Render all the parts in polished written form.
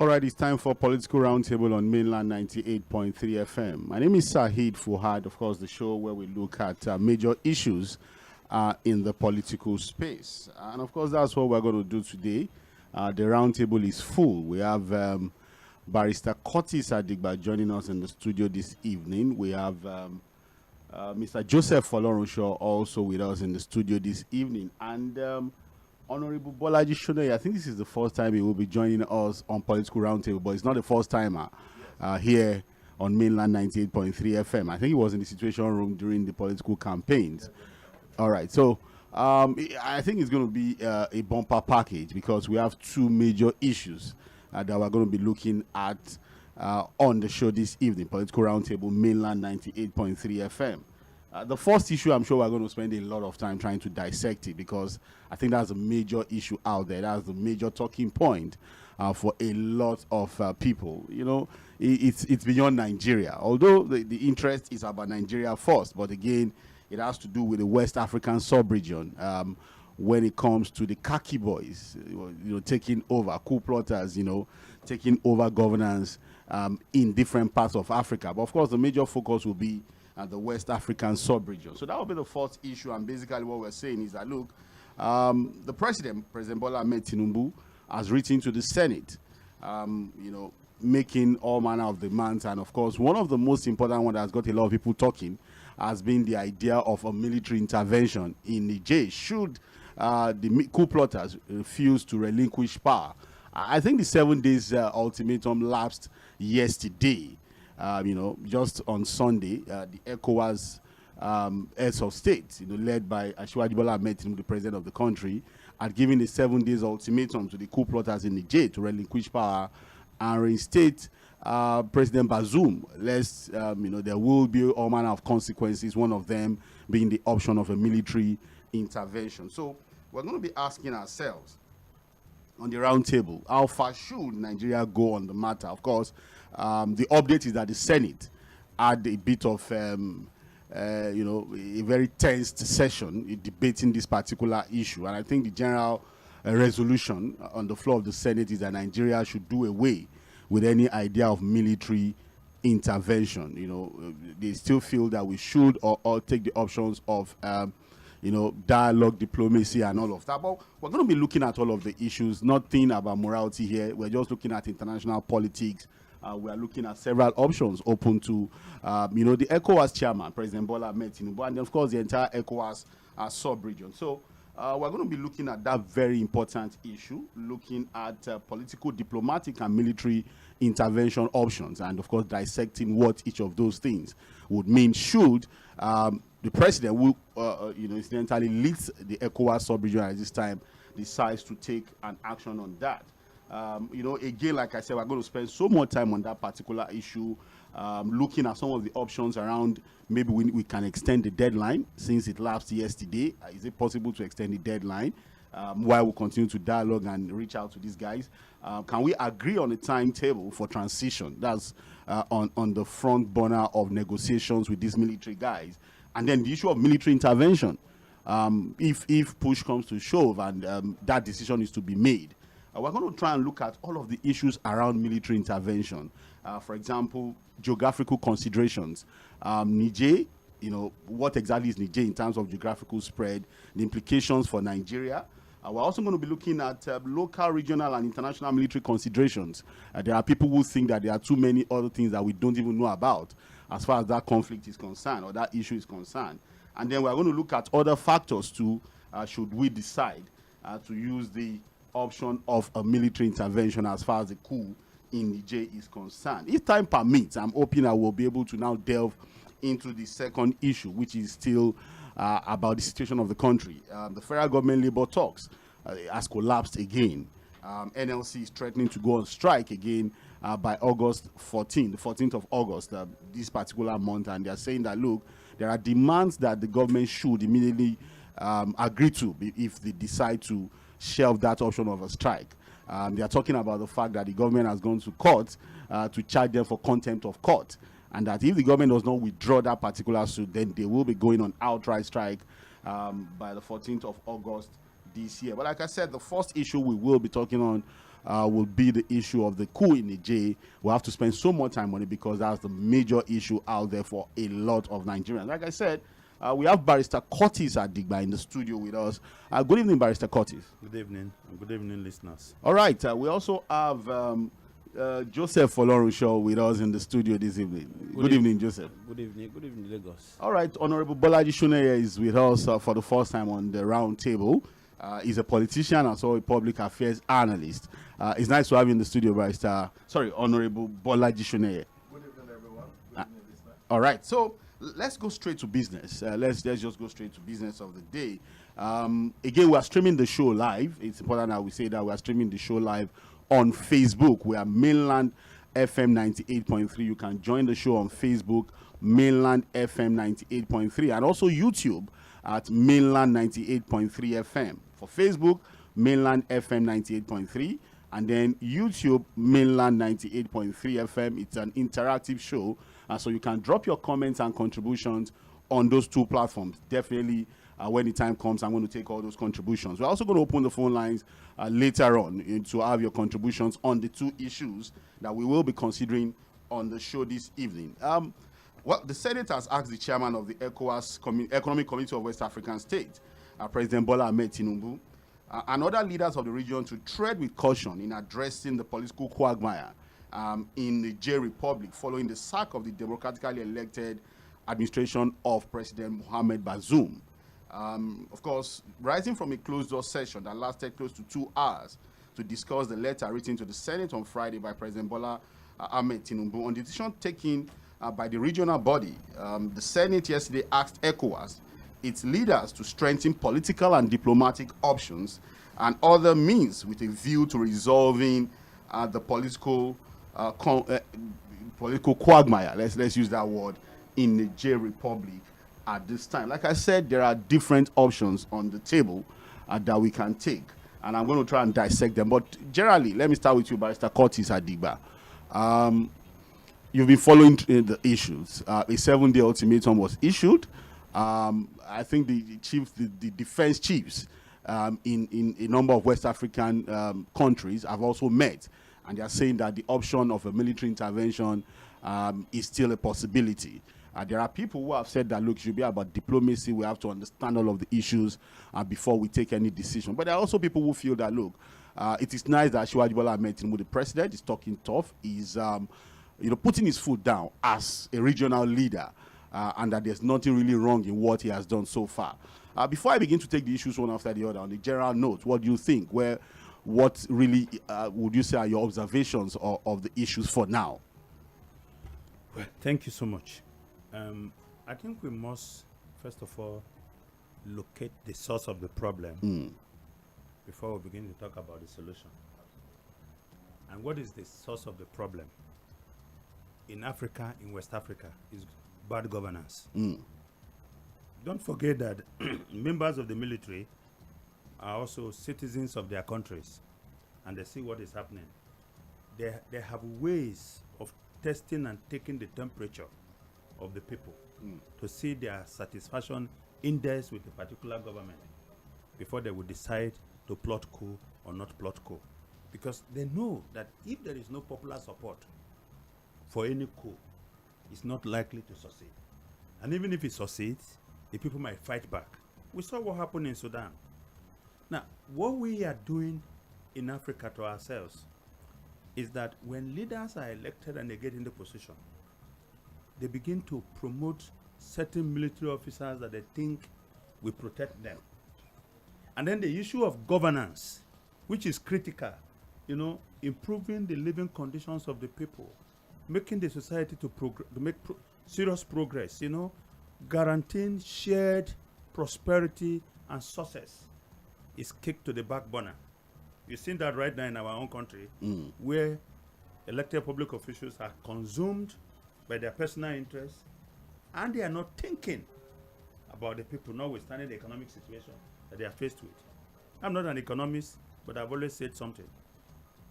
All right, it's time for Political Roundtable on mainland 98.3 FM. My name is Sahid Fuhad, of course, the show where we look at major issues in the political space. And of course, that's what we're going to do today. The roundtable is full. We have Barrister Curtis Adigba joining us in the studio this evening. We have Mr. Joseph Folorunsho also with us in the studio this evening. And Honorable Bolaji Shonoye, I think this is the first time he will be joining us on Political Roundtable, but it's not the first timer here on mainland 98.3 FM. I think he was in the Situation Room during the political campaigns. All right, so I think it's going to be a bumper package because we have two major issues that we're going to be looking at on the show this evening, Political Roundtable, mainland 98.3 FM. The first issue, I'm sure we're going to spend a lot of time trying to dissect it because I think that's a major issue out there. That's the major talking point for a lot of people. You know, it's beyond Nigeria. Although the interest is about Nigeria first, but again, it has to do with the West African sub-region when it comes to the khaki boys, taking over, coup plotters, taking over governance in different parts of Africa. But of course, the major focus will be the West African sub-region. So that will be the first issue, and basically what we're saying is that, look, the President Bola Ahmed Tinubu, has written to the Senate, making all manner of demands, and of course, one of the most important ones that has got a lot of people talking has been the idea of a military intervention in Niger, should the coup plotters refuse to relinquish power. I think the 7 days ultimatum lapsed yesterday. Just on Sunday, the ECOWAS heads of state, led by Asiwaju Bola Ahmed Tinubu, the president of the country, had given a 7 days ultimatum to the coup plotters in Niger to relinquish power and reinstate President Bazoum, lest there will be all manner of consequences, one of them being the option of a military intervention. So we're going to be asking ourselves on the round table, how far should Nigeria go on the matter? Of course, the update is that the Senate had a bit of, a very tensed session debating this particular issue. And I think the general resolution on the floor of the Senate is that Nigeria should do away with any idea of military intervention. They still feel that we should or take the options of dialogue, diplomacy, and all of that. But we're going to be looking at all of the issues, nothing about morality here. We're just looking at international politics. We are looking at several options open to, the ECOWAS chairman, President Bola Ahmed Tinubu, and of course the entire ECOWAS sub-region. So we're going to be looking at that very important issue, looking at political, diplomatic, and military intervention options, and of course dissecting what each of those things would mean should the president, who incidentally leads the ECOWAS sub-region at this time, decides to take an action on that. Again, like I said, we're going to spend so much time on that particular issue, looking at some of the options around. Maybe we can extend the deadline since it lapsed yesterday. Is it possible to extend the deadline while we continue to dialogue and reach out to these guys? Can we agree on a timetable for transition? That's on the front burner of negotiations with these military guys. And then the issue of military intervention, if push comes to shove and that decision is to be made. We're going to try and look at all of the issues around military intervention. For example, geographical considerations. Niger, what exactly is Niger in terms of geographical spread, the implications for Nigeria. We're also going to be looking at local, regional, and international military considerations. There are people who think that there are too many other things that we don't even know about as far as that conflict is concerned or that issue is concerned. And then we're going to look at other factors too, should we decide to use the option of a military intervention as far as the coup in Niger is concerned. If time permits, I'm hoping I will be able to now delve into the second issue, which is still about the situation of the country. The federal government labor talks has collapsed again. NLC is threatening to go on strike again by August 14th, the 14th of August, this particular month, and they're saying that, look, there are demands that the government should immediately agree to if they decide to shelve that option of a strike. They are talking about the fact that the government has gone to court to charge them for contempt of court, and that if the government does not withdraw that particular suit, then they will be going on outright strike by the 14th of August this year. But like I said, the first issue we will be talking on will be the issue of the coup in Niger. We'll have to spend so much time on it because that's the major issue out there for a lot of Nigerians. Like I said, we have Barrister Curtis Adigba in the studio with us. Good evening, Barrister Curtis. Good evening, and good evening, listeners. All right, we also have Joseph Olorunso with us in the studio this evening. Good evening, Joseph. Good evening, Lagos. All right, Honorable Bolaji Shuneye is with us for the first time on the round table. He's a politician and also a public affairs analyst. It's nice to have you in the studio, Honorable Bolaji Shuneye. Good evening, everyone. Good evening, listener. All right, so let's go straight to business. Let's just go straight to business of the day. Again, we are streaming the show live. It's important that we say that we are streaming the show live on Facebook. We are Mainland FM 98.3. You can join the show on Facebook, Mainland FM 98.3, and also YouTube at Mainland 98.3 FM. For Facebook, Mainland FM 98.3, and then YouTube, Mainland 98.3 FM. It's an interactive show, so you can drop your comments and contributions on those two platforms. Definitely, when the time comes, I'm going to take all those contributions. We're also going to open the phone lines later on to have your contributions on the two issues that we will be considering on the show this evening. Well, the Senate has asked the chairman of the ECOWAS Economic Committee of West African States, President Bola Ahmed Tinubu, and other leaders of the region to tread with caution in addressing the political quagmire in the Niger Republic following the sack of the democratically elected administration of President Mohamed Bazoum. Of course, rising from a closed-door session that lasted close to 2 hours to discuss the letter written to the Senate on Friday by President Bola Ahmed Tinubu on the decision taken by the regional body, the Senate yesterday asked ECOWAS, its leaders, to strengthen political and diplomatic options and other means with a view to resolving the political quagmire, let's use that word, in the Niger Republic at this time. Like I said, there are different options on the table that we can take, and I'm going to try and dissect them. But generally, let me start with you, Barrister Curtis Adigba. You've been following the issues. A 7-day ultimatum was issued. I think the defense chiefs in a number of West African countries have also met, and they are saying that the option of a military intervention is still a possibility. There are people who have said that, look, it should be about diplomacy. We have to understand all of the issues before we take any decision. But there are also people who feel that, look, it is nice that Asiwaju Bola Ahmed Tinubu, the president, is talking tough, is putting his foot down as a regional leader, and that there's nothing really wrong in what he has done so far. Before I begin to take the issues one after the other, on the general note, what do you think? What really would you say are your observations of the issues for now? Well, thank you so much. I think we must, first of all, locate the source of the problem before we begin to talk about the solution. And what is the source of the problem? In Africa, in West Africa, is bad governance. Don't forget that members of the military are also citizens of their countries, and they see what is happening. They have ways of testing and taking the temperature of the people to see their satisfaction index with a particular government before they would decide to plot coup or not plot coup. Because they know that if there is no popular support for any coup, it's not likely to succeed. And even if it succeeds, the people might fight back. We saw what happened in Sudan. Now, what we are doing in Africa to ourselves is that when leaders are elected and they get into position, they begin to promote certain military officers that they think will protect them. And then the issue of governance, which is critical, improving the living conditions of the people, making the society to make serious progress, guaranteeing shared prosperity and success, is kicked to the back burner. You've seen that right now in our own country, where elected public officials are consumed by their personal interests, and they are not thinking about the people, notwithstanding the economic situation that they are faced with. I'm not an economist, but I've always said something.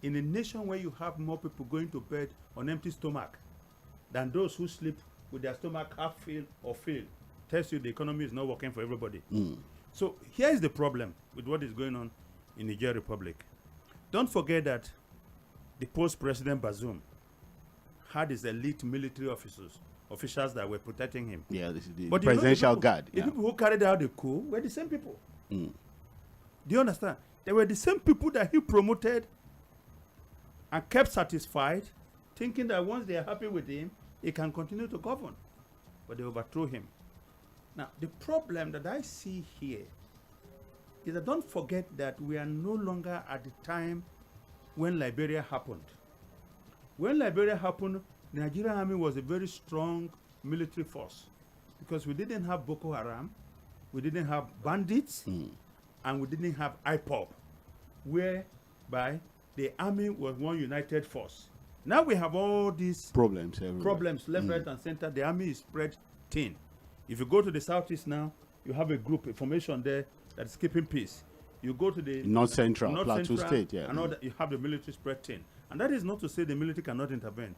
In a nation where you have more people going to bed on empty stomach than those who sleep with their stomach half filled or filled, tells you the economy is not working for everybody. So here is the problem with what is going on in Niger Republic. Don't forget that the post-president Bazoum had his elite military officials that were protecting him. Yeah, this is the But presidential the guard. The people who carried out the coup were the same people. Mm. Do you understand? They were the same people that he promoted and kept satisfied, thinking that once they are happy with him, he can continue to govern. But they overthrew him. Now, the problem that I see here is that don't forget that we are no longer at the time when Liberia happened. When Liberia happened, the Nigerian army was a very strong military force because we didn't have Boko Haram, we didn't have bandits, and we didn't have IPOB, whereby the army was one united force. Now we have all these Problems everywhere. problems left, right, and center. The army is spread thin. If you go to the southeast now, you have a group, a formation there that is keeping peace. You go to the North Central, North Plateau Central, State, yeah. and all that, you have the military spread thin. And that is not to say the military cannot intervene.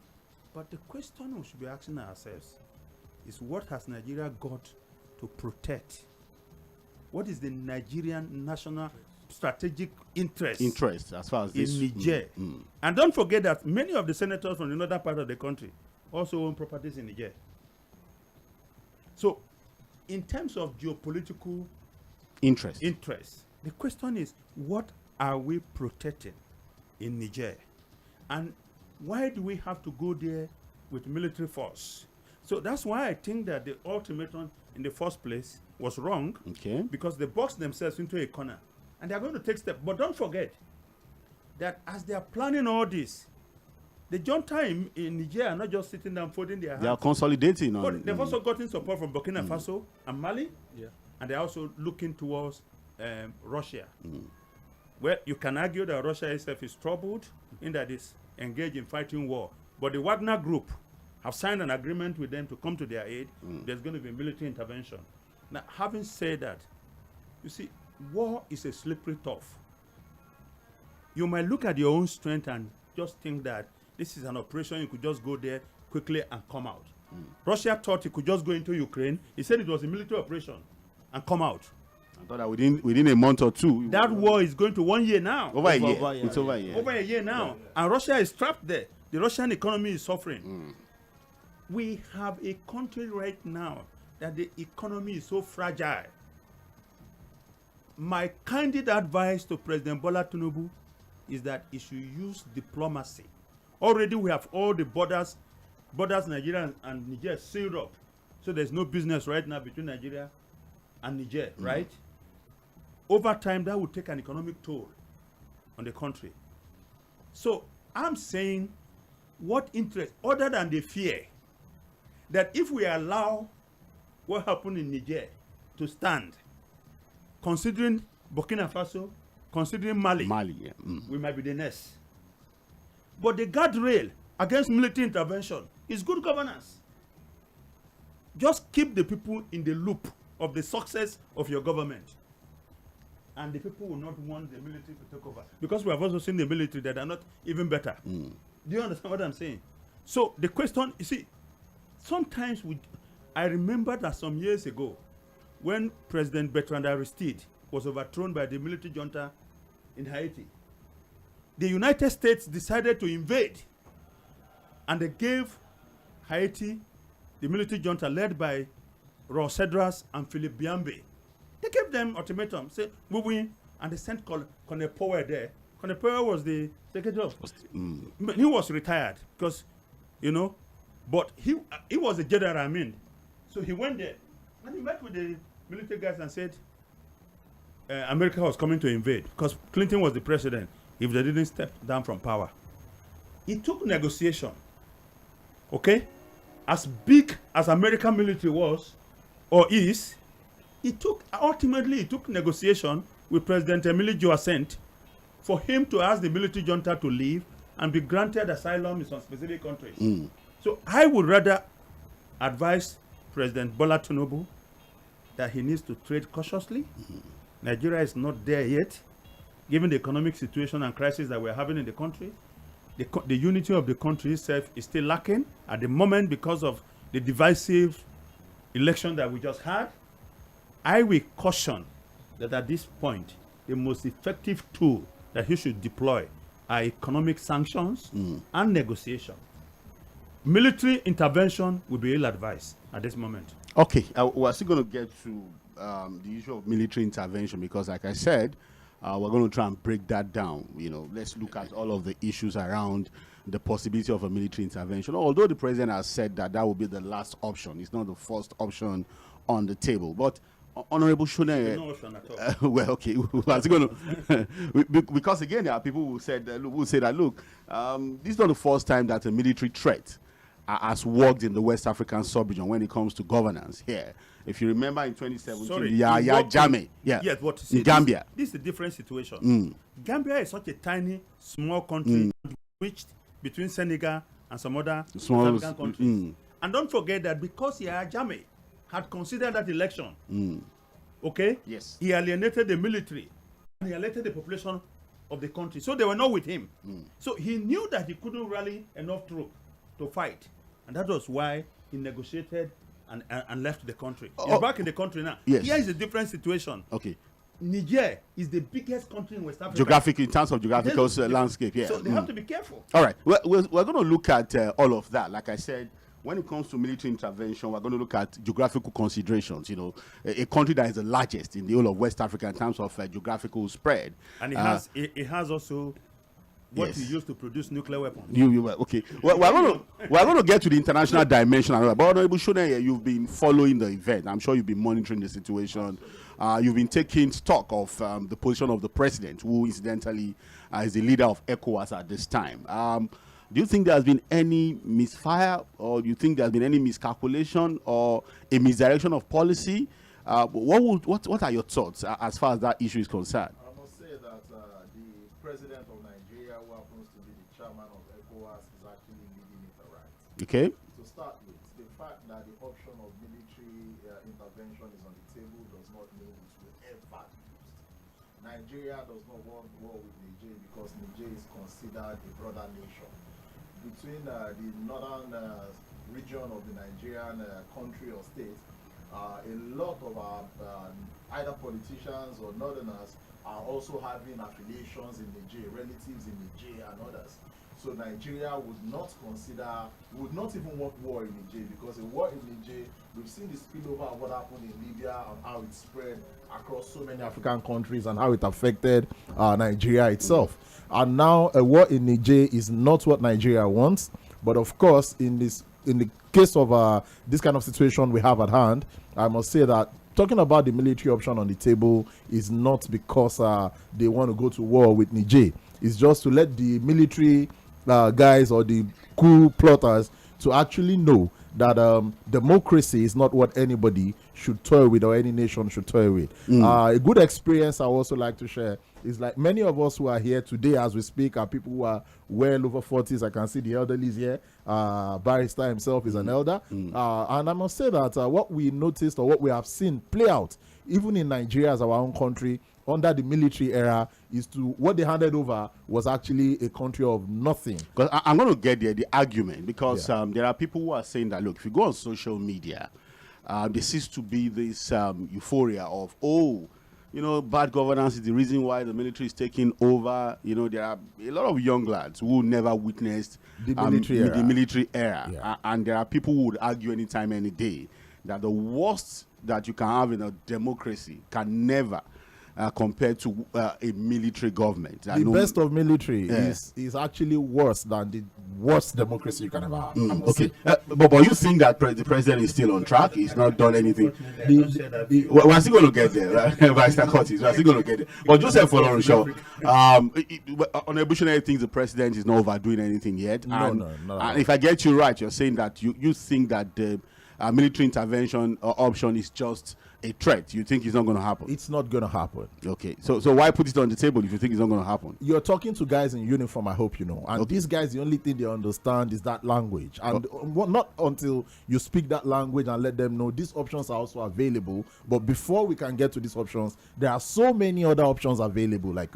But the question we should be asking ourselves is, what has Nigeria got to protect? What is the Nigerian national strategic interest As far as this in Niger? And don't forget that many of the senators from the northern part of the country also own properties in Niger. So, in terms of geopolitical interest. the question is, what are we protecting in Niger? And why do we have to go there with military force? So that's why I think that the ultimatum in the first place was wrong, Okay. because they boxed themselves into a corner and they are going to take steps. But don't forget that as they are planning all this, the junta in Niger are not just sitting down folding their hands. They are consolidating But on. they've also gotten support from Burkina Faso and Mali, Yeah. and they're also looking towards Russia. Well, you can argue that Russia itself is troubled in that it's engaged in fighting war. But the Wagner group have signed an agreement with them to come to their aid. There's going to be military intervention. Now, having said that, you see, war is a slippery turf. You might look at your own strength and just think that this is an operation, you could just go there quickly and come out. Russia thought it could just go into Ukraine. He said it was a military operation and come out. I thought that within a month or two. That war is going to 1 year now. Over a year. over a year. It's over a year. Over a year now. And Russia is trapped there. The Russian economy is suffering. We have a country right now that the economy is so fragile. My candid advice to President Bola Tinubu is that he should use diplomacy. Already we have all the borders Nigeria and Niger sealed up. So there's no business right now between Nigeria and Niger, right? Over time, that will take an economic toll on the country. So I'm saying, what interest, other than the fear, that if we allow what happened in Niger to stand, considering Burkina Faso, considering Mali, Yeah. we might be the next. But the guardrail against military intervention is good governance. Just keep the people in the loop of the success of your government. And the people will not want the military to take over. Because we have also seen the military that are not even better. Do you understand what I'm saying? So the question, you see, sometimes I remember that some years ago, when President Bertrand Aristide was overthrown by the military junta in Haiti, the United States decided to invade. And they gave Haiti, the military junta led by Ross Cedras and Philip Biambe, they gave them ultimatum, say, we win, and they sent Colonel Powell there. Colonel Powell was the secretary of... He was retired, because, you know, but he was a general, I mean. So he went there, and he met with the military guys and said, America was coming to invade, because Clinton was the president, if they didn't step down from power. It took negotiation, okay? As big as American military was, or is, ultimately it took negotiation with President Emile Joacent for him to ask the military junta to leave and be granted asylum in some specific countries. So I would rather advise President Bola Tinubu that he needs to trade cautiously. Nigeria is not there yet, given the economic situation and crisis that we're having in the country. The unity of the country itself is still lacking at the moment because of the divisive election that we just had. I will caution that at this point, the most effective tool that he should deploy are economic sanctions and negotiation. Military intervention would be ill-advised at this moment. Okay, we're still going to get to the issue of military intervention because, like I said, we're going to try and break that down. You know, let's look at all of the issues around the possibility of a military intervention. Although the president has said that that will be the last option, it's not the first option on the table. But Honorable Shune, No option at all. well, okay, we're still going to because again, there are people who said who say that look, this is not the first time that a military threat has worked in the West African sub-region when it comes to governance here. If you remember in 2017, Jame, yes, what see, Gambia. This is a different situation. Gambia is such a tiny, small country which between Senegal and some other Small, African countries. And don't forget that because Jame had considered that election, okay? Yes. He alienated the military and he alienated the population of the country. So they were not with him. So he knew that he couldn't rally enough troops to fight. And that was why he negotiated and left the country. He's back in the country now. Yes. Here is a different situation. Okay. Niger is the biggest country in West Africa. In terms of geographical landscape, yeah. So they have to be careful. All right, we're going to look at all of that. Like I said, when it comes to military intervention, we're going to look at geographical considerations. You know, a country that is the largest in the whole of West Africa in terms of geographical spread. And it has also what we use to produce nuclear weapons. Okay. Well, we're going to get to the international dimension. But Honorable Shune, you've been following the event. I'm sure you've been monitoring the situation. You've been taking stock of the position of the president, who incidentally is the leader of ECOWAS at this time. Do you think there has been any misfire, or do you think there has been any miscalculation or a misdirection of policy? What are your thoughts as far as that issue is concerned? I must say that the president of Nigeria, who happens to be the chairman of ECOWAS, is actually leading it right. Okay. To start with, the fact that the option of military intervention is on the table does not mean it will ever be used. Nigeria does not want war with Niger because Niger is considered a brother nation. Between the northern region of the Nigerian country or state, a lot of our either politicians or northerners are also having affiliations in Niger, relatives in Niger and others. So Nigeria would not even want war in Niger, because a war in Niger, we've seen the spillover of what happened in Libya and how it spread across so many African countries and how it affected Nigeria itself. And now a war in Niger is not what Nigeria wants. But of course, in the case of this kind of situation we have at hand, I must say that talking about the military option on the table is not because they want to go to war with Niger. It's just to let the military guys or the coup plotters to actually know that democracy is not what anybody should toy with or any nation should toy with. A good experience I also like to share is like many of us who are here today as we speak are people who are well over 40s. I can see the elderly here. Barrister himself is an elder. And I must say that what we noticed or what we have seen play out, even in Nigeria as our own country, under the military era, is to what they handed over was actually a country of nothing. Because I'm going to get the argument, because there are people who are saying that, look, if you go on social media, there seems to be this euphoria of, bad governance is the reason why the military is taking over. You know, there are a lot of young lads who never witnessed the military era. Yeah. And there are people who would argue anytime, any day, that the worst that you can have in a democracy can never compared to a military government. The best of military is actually worse than the worst democracy you can ever have. Okay. But you think that the president is still on track? He's not done anything. We're still going to get there, right? Vice Curtis, we're still going to get there. But Joseph Folorunsho, Honorable Bushner thinks the president is not overdoing anything yet. No. And if I get you right, you're saying that you think that the military intervention option is just a threat. You think it's not going to happen? It's not going to happen. Okay. So why put it on the table if you think it's not going to happen? You're talking to guys in uniform, I hope you know. And these guys, the only thing they understand is that language. And not until you speak that language and let them know these options are also available. But before we can get to these options, there are so many other options available, like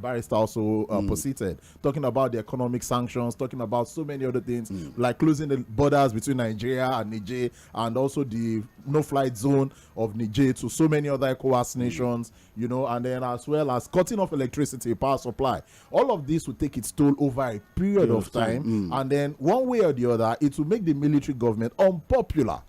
Barrister also posited, talking about the economic sanctions, talking about so many other things, like closing the borders between Nigeria and Niger, and also the no-flight zone of Niger to so many other ECOWAS nations, you know, and then as well as cutting off electricity, power supply. All of this will take its toll over a period of time, and then one way or the other, it will make the military government unpopular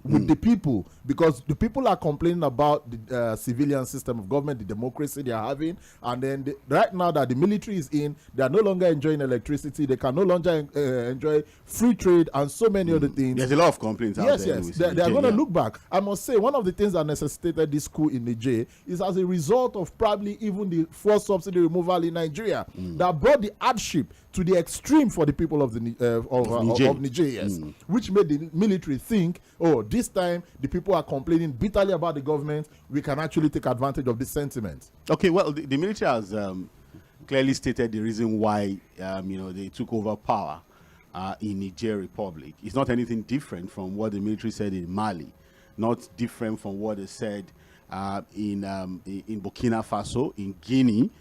with the people, because the people are complaining about the civilian system of government, the democracy they are having, and then right now that the military is in, they are no longer enjoying electricity, they can no longer enjoy free trade and so many other things. There's a lot of complaints out there. Yes, they are going to look back. I must say, one of the things that necessitated this coup in Niger is as a result of probably even the forced subsidy removal in Nigeria that brought the hardship to the extreme for the people of Niger, yes, which made the military think, oh, this time the people are complaining bitterly about the government, we can actually take advantage of this sentiment. Okay, well, the military has clearly stated the reason why they took over power in Niger Republic. It's not anything different from what the military said in Mali, not different from what they said in Burkina Faso, in Guinea,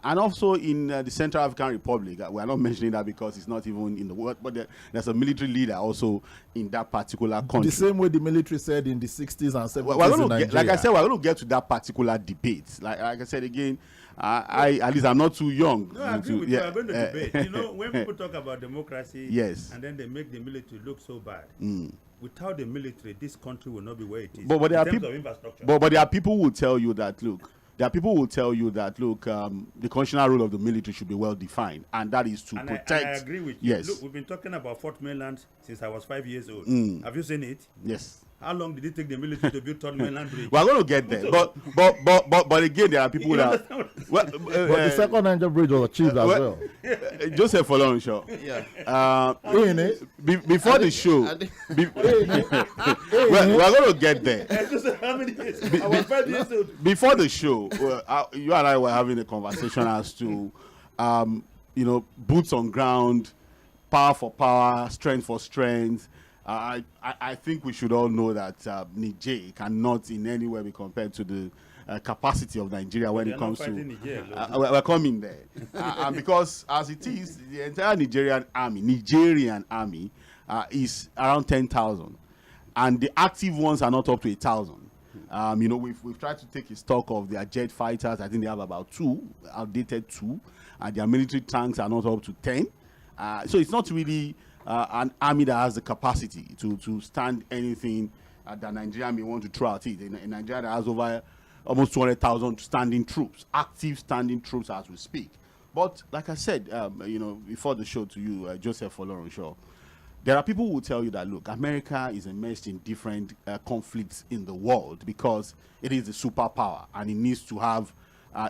and also in the Central African Republic. We are not mentioning that because it's not even in the world, but there's a military leader also in that particular country. The same way the military said in the 60s and 70s in Nigeria. Like I said, we're going to get to that particular debate. Like I said again, at least I'm not too young. No, I agree with you. I'm going to debate. You know, when people talk about democracy, yes, and then they make the military look so bad. Without the military, this country will not be where it is. But there are people of infrastructure. But there are people who will tell you that, look, the constitutional role of the military should be well defined, and that is to protect. I agree with you. Yes. Look, we've been talking about Fort Mainland since I was 5 years old. Have you seen it? Yes. How long did it take the military to build Third Mainland Bridge? We're going to get there, but again, there are people that. But the second Niger Bridge was achieved as well. Joseph Olorunso. Before the show, we're going to get there. Joseph, how many years? I was 5 years old. Before the show, you and I were having a conversation as to, boots on ground, power for power, strength for strength. I think we should all know that Niger cannot in any way be compared to the capacity of Nigeria when it comes to. We're coming there, and because as it is, the entire Nigerian army is around 10,000, and the active ones are not up to 1,000. We've tried to take a stock of their jet fighters. I think they have about 2, outdated 2, and their military tanks are not up to 10. So it's not really an army that has the capacity to stand anything that Nigeria may want to throw at it. In Nigeria, that has over almost 200,000 standing troops, active standing troops as we speak. But like I said, before the show to you, Joseph Olorunso, there are people who will tell you that, look, America is immersed in different conflicts in the world because it is a superpower and it needs to have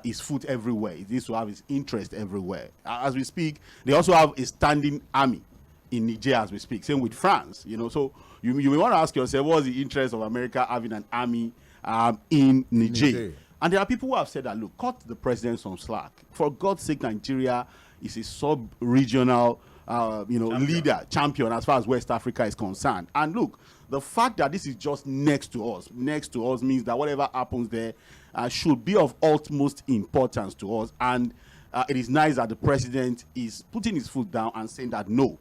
its foot everywhere. It needs to have its interest everywhere. As we speak, they also have a standing army in Niger as we speak. Same with France, So you may want to ask yourself, what's the interest of America having an army in Niger? And there are people who have said that, look, cut the president some slack. For God's sake, Nigeria is a sub-regional leader, champion as far as West Africa is concerned. And look, the fact that this is just next to us means that whatever happens there should be of utmost importance to us. And it is nice that the president is putting his foot down and saying that no,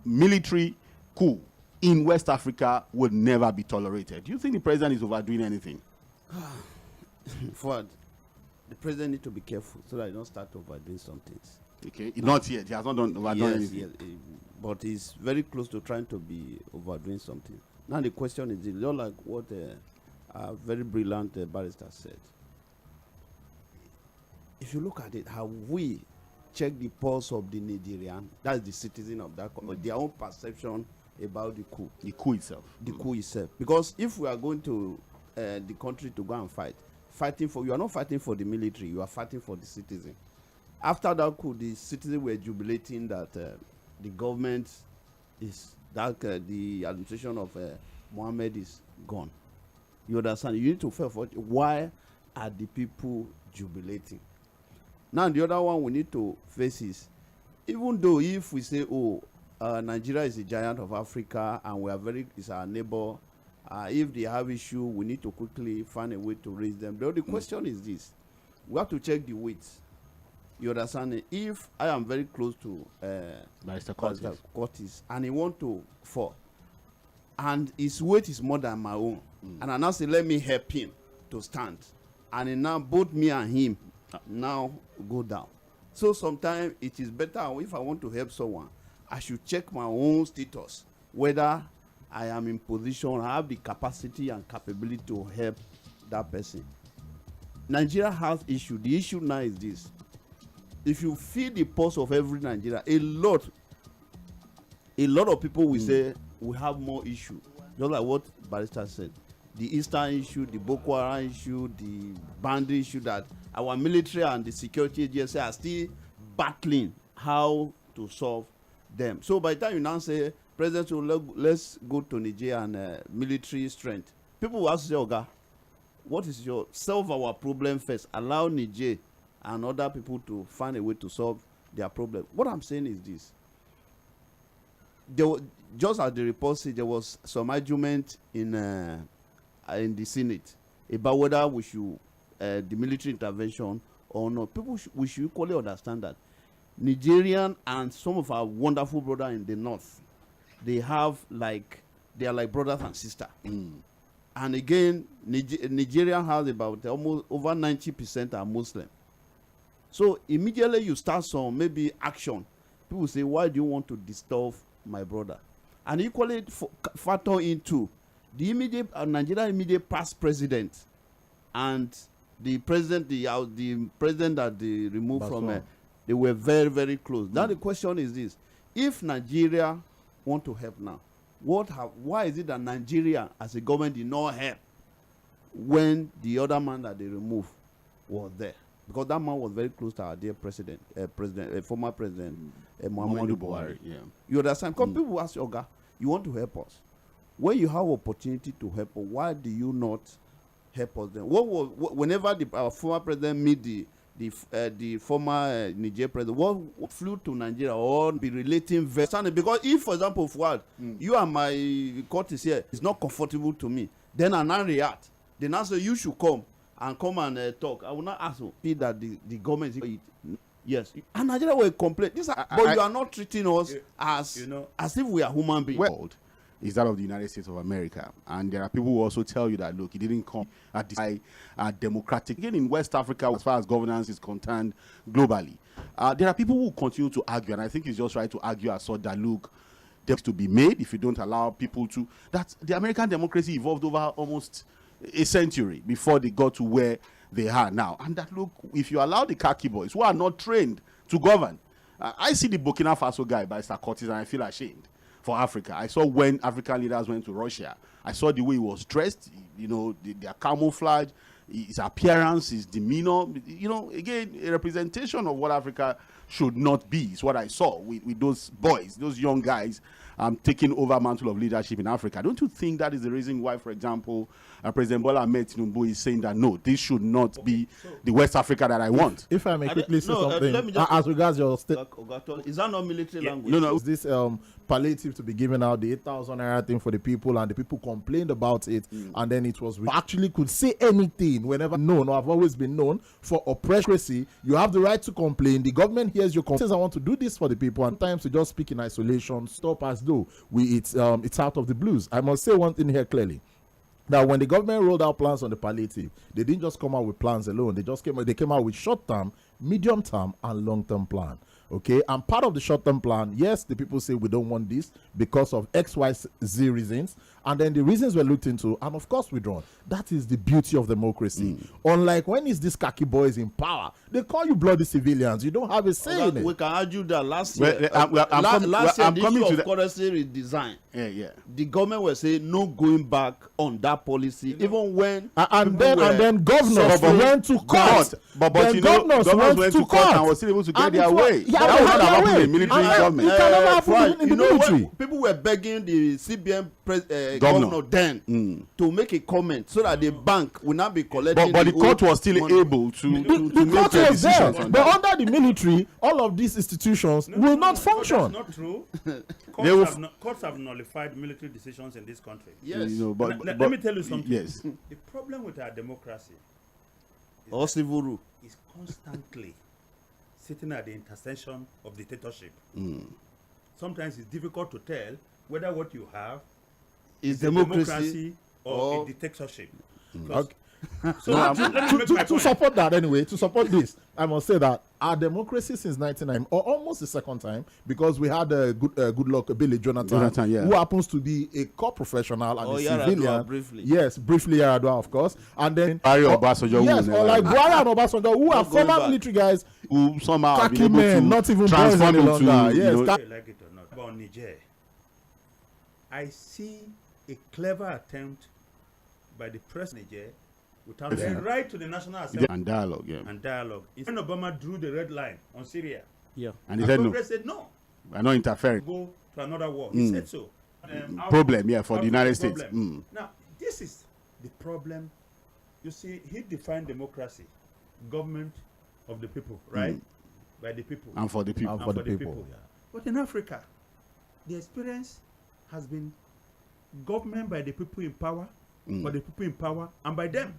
military coup in West Africa would never be tolerated. Do you think the president is overdoing anything? Ford, the president needs to be careful so that he don't start overdoing some things. Okay, not yet. He has not overdone anything. Yes, but he's very close to trying to be overdoing something. Now the question is, just like what a very brilliant barrister said. If you look at it, how we check the pulse of the Nigerian, that's the citizen of that country, their own perception about the coup. The coup itself. The coup itself. Because if we are going to the country to go and you are not fighting for the military, you are fighting for the citizen. After that coup, the citizens were jubilating that the government is, the administration of Mohammed is gone. You understand? You need to feel for why are the people jubilating? Now the other one we need to face is, even though if we say, Nigeria is a giant of Africa and we are is our neighbor, if they have issue, we need to quickly find a way to raise them. The only question is this: we have to check the weights. You understand? If I am very close to Mr. Curtis and he want to fall, and his weight is more than my own, And I now say, let me help him to stand. And then now both me and him now go down. So sometimes it is better if I want to help someone, I should check my own status, whether I am in position, I have the capacity and capability to help that person. Nigeria has issue. The issue now is this. If you feel the pulse of every Nigeria, a lot of people will say we have more issue. Just like what Barrister said. The Eastern issue, the Boko Haram issue, the boundary issue, that our military and the security agency are still battling how to solve them. So by the time you now say, President, let's go to Niger and military strength, people will ask you, Oga, what is your solve our problem first? Allow Niger and other people to find a way to solve their problem. What I'm saying is this. Just as the report said, there was some argument in the Senate about whether we should the military intervention or not. We should equally understand that Nigerian and some of our wonderful brothers in the north, they are like brothers and sisters. And again, Nigeria has about almost over 90% are Muslim. So immediately you start some maybe action, people say, why do you want to disturb my brother? And equally factor into the immediate Nigeria immediate past president and the president that they removed from they were very, very close. Now the question is this: if Nigeria want to help now, why is it that Nigeria as a government did not help when the other man that they removed was there? Because that man was very close to our dear former president Muhammadu Buhari. Yeah. You understand? Because people ask you, Oga, you want to help us. When you have opportunity to help us, why do you not help us then? Whenever our former president meet the former Niger president, what flew to Nigeria or be relating very standing? Because if, for example, Fuad, you and my court is here, it's not comfortable to me, then I now react. Then I say you should come and talk. I will not ask you that the government is yes. And Nigeria will complain. But you are not treating us as if we are human beings. World is that of the United States of America, and there are people who also tell you that look, it didn't come at this democratic. Again, in West Africa, as far as governance is concerned, globally, there are people who continue to argue, and I think it's just right to argue as such that look, there's to be made if you don't allow people to. That the American democracy evolved over almost a century before they got to where they are now, and that look, if you allow the khaki boys who are not trained to govern, I see the Burkina Faso guy by Sarkozy and I feel ashamed for Africa. I saw when African leaders went to Russia, I saw the way he was dressed, their camouflage, his appearance, his demeanor, again, a representation of what Africa should not be is what I saw with those boys, those young guys taking over mantle of leadership in Africa. Don't you think that is the reason why, for example, President Bola Ahmed Tinubu is saying that no, this should not be the West Africa that I want? If I may quickly say something, as regards your is that not military language? No. Is this palliative to be given out, the 8,000 naira thing for the people, and the people complained about it, and then it was actually could say anything whenever known, or have always been known for oppression. You have the right to complain. The government hears your complaints. I want to do this for the people, and sometimes to just speak in isolation, stop as though it's out of the blues. I must say one thing here clearly. Now, when the government rolled out plans on the palliative, they didn't just come out with plans alone. They came out with short-term, medium-term, and long-term plan. Okay, and part of the short-term plan, yes, the people say we don't want this because of X, Y, Z reasons, and then the reasons were looked into, and of course withdrawn. That is the beauty of democracy. Unlike when it's these khaki boys in power, they call you bloody civilians. You don't have a say in it. We can argue that last year, last year, the issue of currency redesign. Yeah. The government was saying no going back on that policy, even when and then governors went to court. But governors went to court and were still able to get their way. That would not happen in the military government. It can never happen in the military. People were begging the CBN governor then to make a comment so that the bank will not be collecting. But the court was still able to make a decision. But under the military, all of these institutions will not function. That's not true. Courts have nullified military decisions in this country. Yes. Let me tell you something. Yes. The problem with our democracy or civil rule is constantly sitting at the intersection of dictatorship. Sometimes it's difficult to tell whether what you have is democracy or a dictatorship. Okay. So let me make my To point. support that anyway, to support this, I must say that our democracy since 1999, or almost the second time, because we had a good luck Billy Jonathan, yeah. who happens to be a core professional and a Yar'Adua civilian. briefly. Yes, briefly Yar'Adua, of course. And then Obasanjo, yes, who or like never- Buhari and Obasanjo, who are Not going former back. military guys, who somehow have been khaki able men, to not even boys transform any into, longer. Yes, you know, You like it or not. About Niger, I see a clever attempt by the president of Niger without Yeah. a right to the National Assembly and dialogue, yeah. and dialogue. When Obama drew the red line on Syria, And he said no, Congress said no, we're not interfering. go to another war. He said so. Problem, yeah, for Out the of United States. problem. Now, this is the problem. You see, he defined democracy, government of the people, right? By the people. And for the people. And for the people. Yeah. But in Africa, the experience has been government by the people in power, for the people in power, and by them.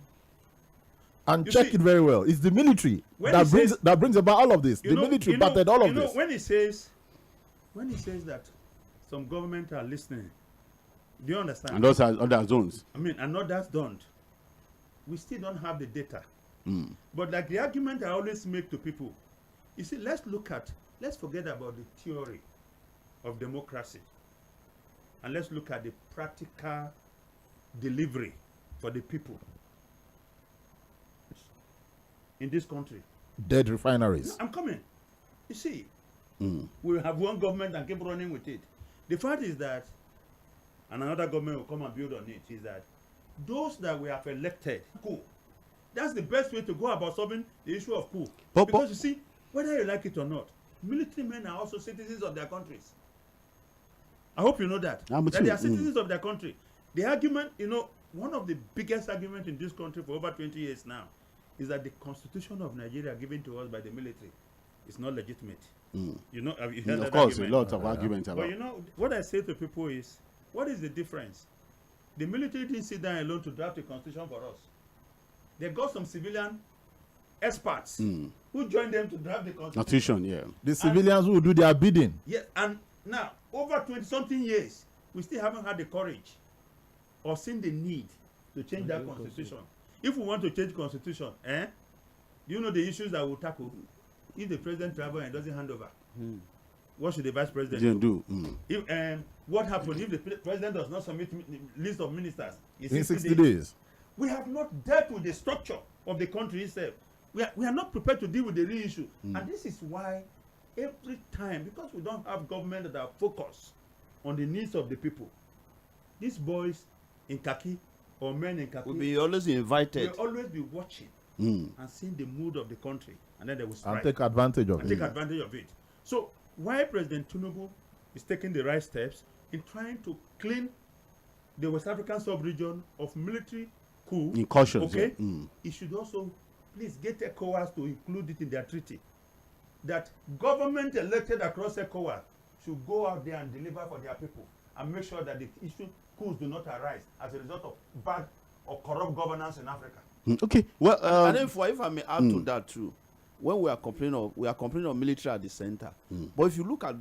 and You check see, it very well. It's the military when that he brings says- that brings about all of this. The military battered all of this. When he says that some government are listening, do you understand? And those are other zones. I mean, and others don't. We still don't have the data. But like the argument I always make to people, you see, let's forget about the theory of democracy. And let's look at the practical delivery for the people in this country. Dead refineries. I'm coming. You see, we'll have one government and keep running with it. The fact is that, and another government will come and build on it, is that those that we have elected, coup. That's the best way to go about solving the issue of coup. Because you see, whether you like it or not, military men are also citizens of their countries. I hope you know that. I'm with That you. they are citizens of their country. The argument, one of the biggest arguments in this country for over 20 years now is that the constitution of Nigeria given to us by the military is not legitimate. Have you heard Of that course, a argument? lot of arguments But about. what I say to people is, what is the difference? The military didn't sit down alone to draft a constitution for us. They got some civilian experts who joined them to draft the constitution. Constitution, yeah. The civilians who do their bidding. Yes, and now, over 20-something years, we still haven't had the courage or seen the need to change that constitution. If we want to change constitution, do you know the issues that we'll tackle? If the president travels and doesn't hand over, what should the vice president Didn't do. If, what happens if the president does not submit list of ministers In 60 days. We have not dealt with the structure of the country itself. We are not prepared to deal with the real issue. And this is why every time, because we don't have government that are focused on the needs of the people, these boys in khaki or men in khaki We'll be always invited. will always be watching and seeing the mood of the country, and then they will strike And take advantage of and it. take advantage of it. So why President Tinubu is taking the right steps in trying to clean the West African sub-region of military coup, Incursions, okay, yeah. he should also please get ECOWAS to include it in their treaty. That government elected across ECOWAS should go out there and deliver for their people and make sure that the issue coups do not arise as a result of bad or corrupt governance in Africa. Okay, well, And then if I may add to that too, when we are complaining of military at the center. But if you look at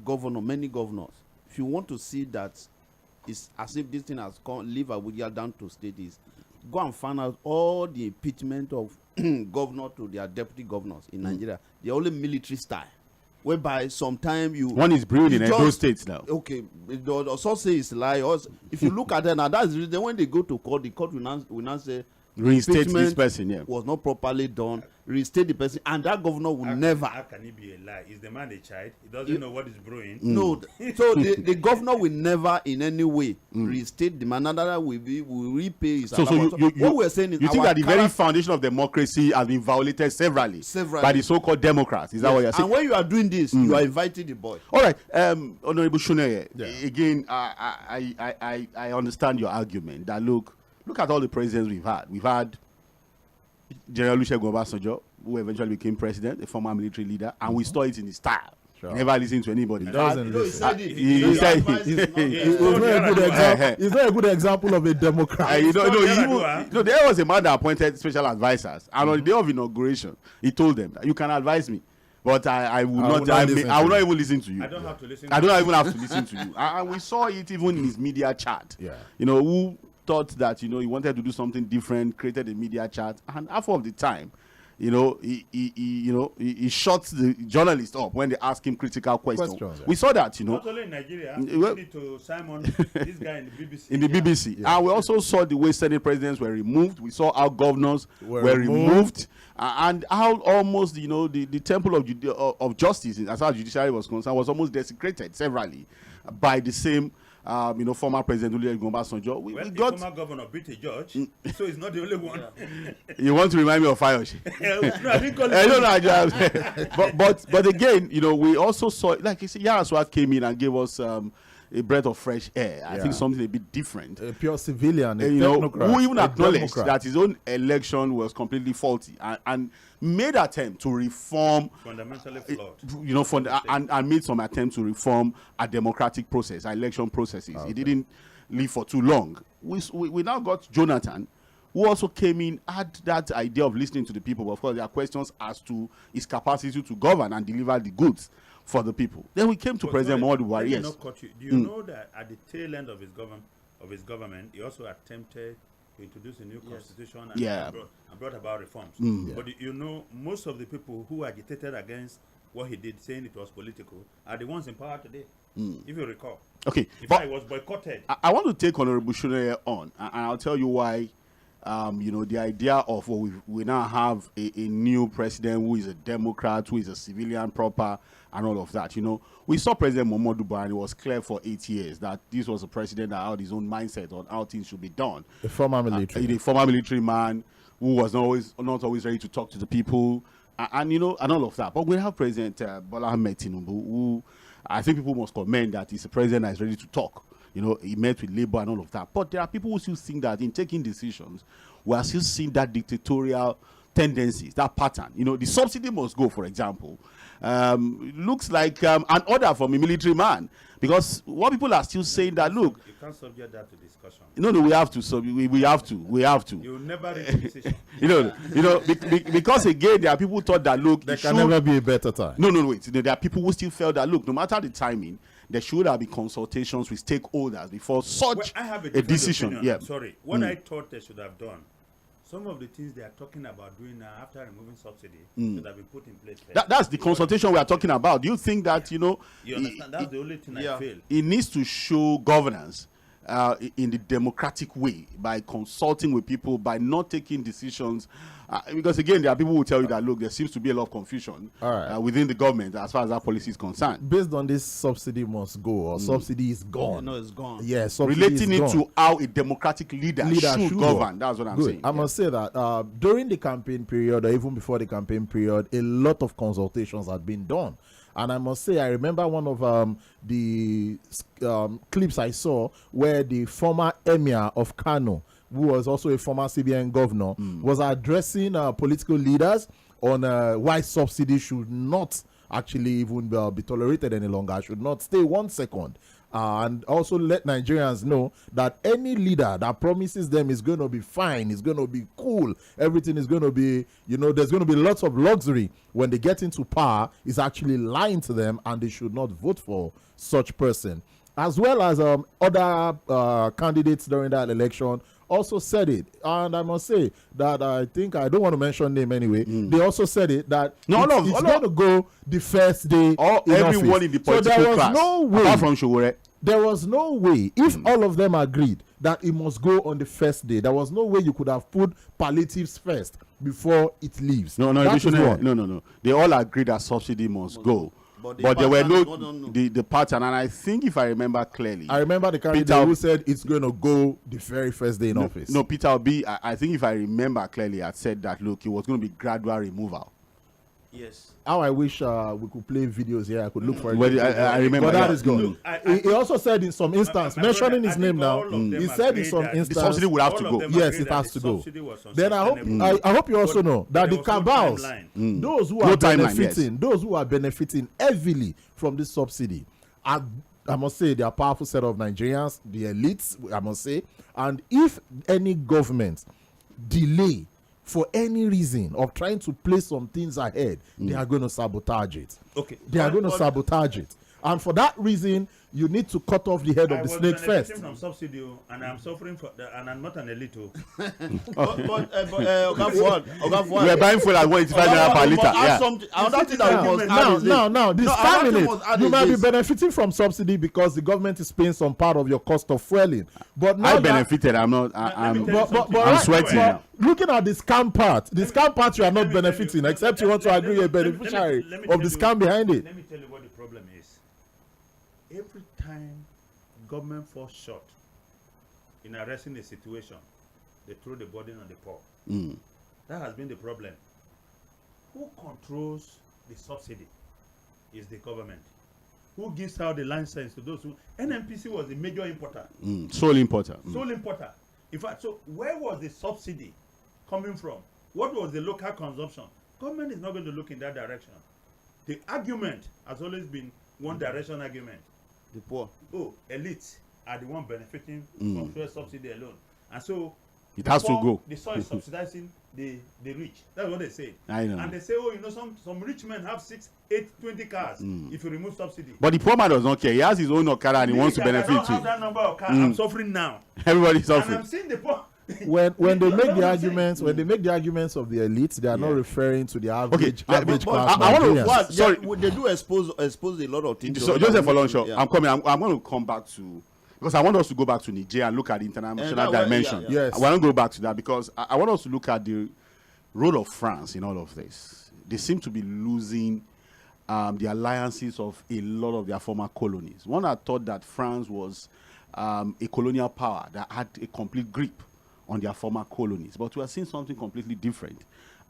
many governors, if you want to see that it's as if this thing has come, leave Abuja down to state, is go and find out all the impeachment of governor to their deputy governors in Nigeria. They're only military style, whereby sometime one is brewing in you Edo just- State now. Okay, the source say it's lie. Also, if you look at it now, that's the reason when they go to court, the court will now say Reinstate this impeachment person, yeah. was not properly done. Reinstate the person, and that governor will never. How can it be a lie? Is the man a child? He doesn't know what is brewing. No, so the governor will never in any way reinstate the man. Another will repay his So allowance. you What we're saying is you think our that the very character- foundation of democracy has been violated severally by the so-called Democrats? Is that what you're saying? And when you are doing this, you are inviting the boy. All right, Honorable Shuneye, again, I understand your argument that look at all the presidents we've had. We've had General Olusegun Obasanjo, who eventually became president, a former military leader, and we saw it in his style. Sure. He never listened to anybody. He doesn't You know, he listen. said it. He said- advice is not- He's not a good example. He's not a good example of a Democrat. There was a man that appointed special advisors, and on the day of inauguration, he told them that you can advise me, but I will not even listen to you. I don't have to listen. I don't even have to listen to you. And we saw it even in his media chat. Yeah. Who thought that, he wanted to do something different, created a media chat, and half of the time, he shuts the journalist up when they ask him critical questions. Yeah. We saw that, Not only in Nigeria, well, to Simon, this guy in the BBC. In the BBC. Yeah. And we also saw the way Senate presidents were removed. We saw how governors were removed. And how almost, the temple of justice, as far as judiciary was concerned, was almost desecrated severally by the same former president Olusegun Obasanjo. We got former governor beat a judge, so he's not the only one. You want to remind me of Fayoshi? No, I didn't call him. But again, we also saw, like you said, Yar'Adua came in and gave us a breath of fresh air. I think something a bit different. A pure civilian, a technocrat, who even acknowledged Democrat. that his own election was completely faulty and made attempt to reform, Fundamentally flawed. and made some attempt to reform a democratic process, election processes. He didn't live for too long. We now got Jonathan, who also came in, had that idea of listening to the people. But of course, there are questions as to his capacity to govern and deliver the goods for the people. Then we came to President Muhammadu Buhari. Yes. Do you know that at the tail end of his government, he also attempted to introduce a new constitution and brought about reforms. But most of the people who agitated against what he did, saying it was political, are the ones in power today. If you recall. Okay. In fact, it was boycotted. I want to take Honorable Shunaya on, and I'll tell you why. The idea of we now have a new president who is a Democrat, who is a civilian proper, and all of that. We saw President Muhammadu Buhari. It was clear for 8 years that this was a president that had his own mindset on how things should be done. A former military, a former military man who was not always ready to talk to the people, and all of that. But we have President Bola Ahmed Tinubu, who I think people must commend that he's a president that is ready to talk. He met with Labour and all of that. But there are people who still think that in taking decisions, we are still seeing that dictatorial tendencies, that pattern. The subsidy must go, for example. Looks like an order from a military man. Because what people are still saying that, look... You can't subject that to discussion. No, we have to. So we have to. You'll never reach a decision. Because again, there are people who thought that, look... There can never be a better time. No, wait. There are people who still felt that, look, no matter the timing, there should have been consultations with stakeholders before such I have a decision. Opinion. Yeah. Sorry. What I thought they should have done, some of the things they are talking about doing now after removing subsidy should have been put in place. That's the consultation we are talking about. Do you think that, You understand? That's the only thing I feel. It needs to show governance in the democratic way by consulting with people, by not taking decisions. Because again, there are people who tell you that, look, there seems to be a lot of confusion within the government as far as that policy is concerned. Based on this, subsidy must go, or subsidy is gone. No, it's gone. Yeah, relating it to how a democratic leader should govern. That's what I'm saying. I must say that during the campaign period, or even before the campaign period, a lot of consultations had been done. And I must say, I remember one of the clips I saw where the former emir of Kano, who was also a former CBN governor, was addressing political leaders on why subsidy should not actually even be tolerated any longer, should not stay 1 second. And also let Nigerians know that any leader that promises them is going to be fine, is going to be cool, everything is going to be, there's going to be lots of luxury when they get into power, is actually lying to them, and they should not vote for such person. As well as other candidates during that election also said it. And I must say that I don't want to mention name anyway. They also said it that it's going to go the first day. Everyone in the political class, no way, apart from Showore. There was no way, if all of them agreed that it must go on the first day, there was no way you could have put palliatives first before it leaves. No. They all agreed that subsidy must go. But there were the pattern, and I think if I remember clearly, the candidate who said it's going to go the very first day in office. No, Peter Obi, I think if I remember clearly, had said that, look, it was going to be gradual removal. Yes. How I wish we could play videos here. I could look for it. Well, I remember. But that is gone. He also said in some instance, mentioning his name now, he said in some instance, the subsidy would have to go. Yes, it has to go. Then I hope you also know that the cabals, those who are benefiting, those who are benefiting heavily from this subsidy, I must say, they are a powerful set of Nigerians, the elites, I must say. And if any government delay for any reason of trying to place some things ahead, they are going to sabotage it. Okay. They are going to sabotage it. And for that reason, you need to cut off the head of the snake first. From subsidy, and I'm suffering for and I'm not an elite. We're buying fuel at 185 naira per liter. Another thing that we must add is Now, this cabinet, you might be this. benefiting from subsidy because the government is paying some part of your cost of fueling. But now I benefited. I'm not. I'm sweating. But looking at the scam part, you are not benefiting, except you want to agree you're a beneficiary of the scam behind it. Let me tell you what the problem is. Every time government falls short in arresting the situation, they throw the burden on the poor. That has been the problem. Who controls the subsidy is the government. Who gives out the license to those who... NNPC was the major importer. Sole importer. Sole importer. In fact, so where was the subsidy coming from? What was the local consumption? Government is not going to look in that direction. The argument has always been one direction argument. The poor. Oh, elites are the one benefiting from fuel subsidy alone. And so it has to go. The soil is subsidizing the rich. That's what they say. I know. And they say, oh, you know, some rich men have 6, 8, 20 cars if you remove subsidy. But the poor man does not care. He has his own car and he wants to benefit I don't too. have that number of cars. I'm suffering now. Everybody's And suffering. I'm seeing the poor. When they make the arguments, when they make the arguments of the elites, they are not referring to the average but class I want to. Nigerians. Sorry. They do expose a lot of things. So Joseph Olonsho, I'm coming. I'm going to come back to, because I want us to go back to Niger and look at the international dimension. Yes. I want to go back to that because I want us to look at the role of France in all of this. They seem to be losing the alliances of a lot of their former colonies. One had thought that France was a colonial power that had a complete grip on their former colonies, but we are seeing something completely different,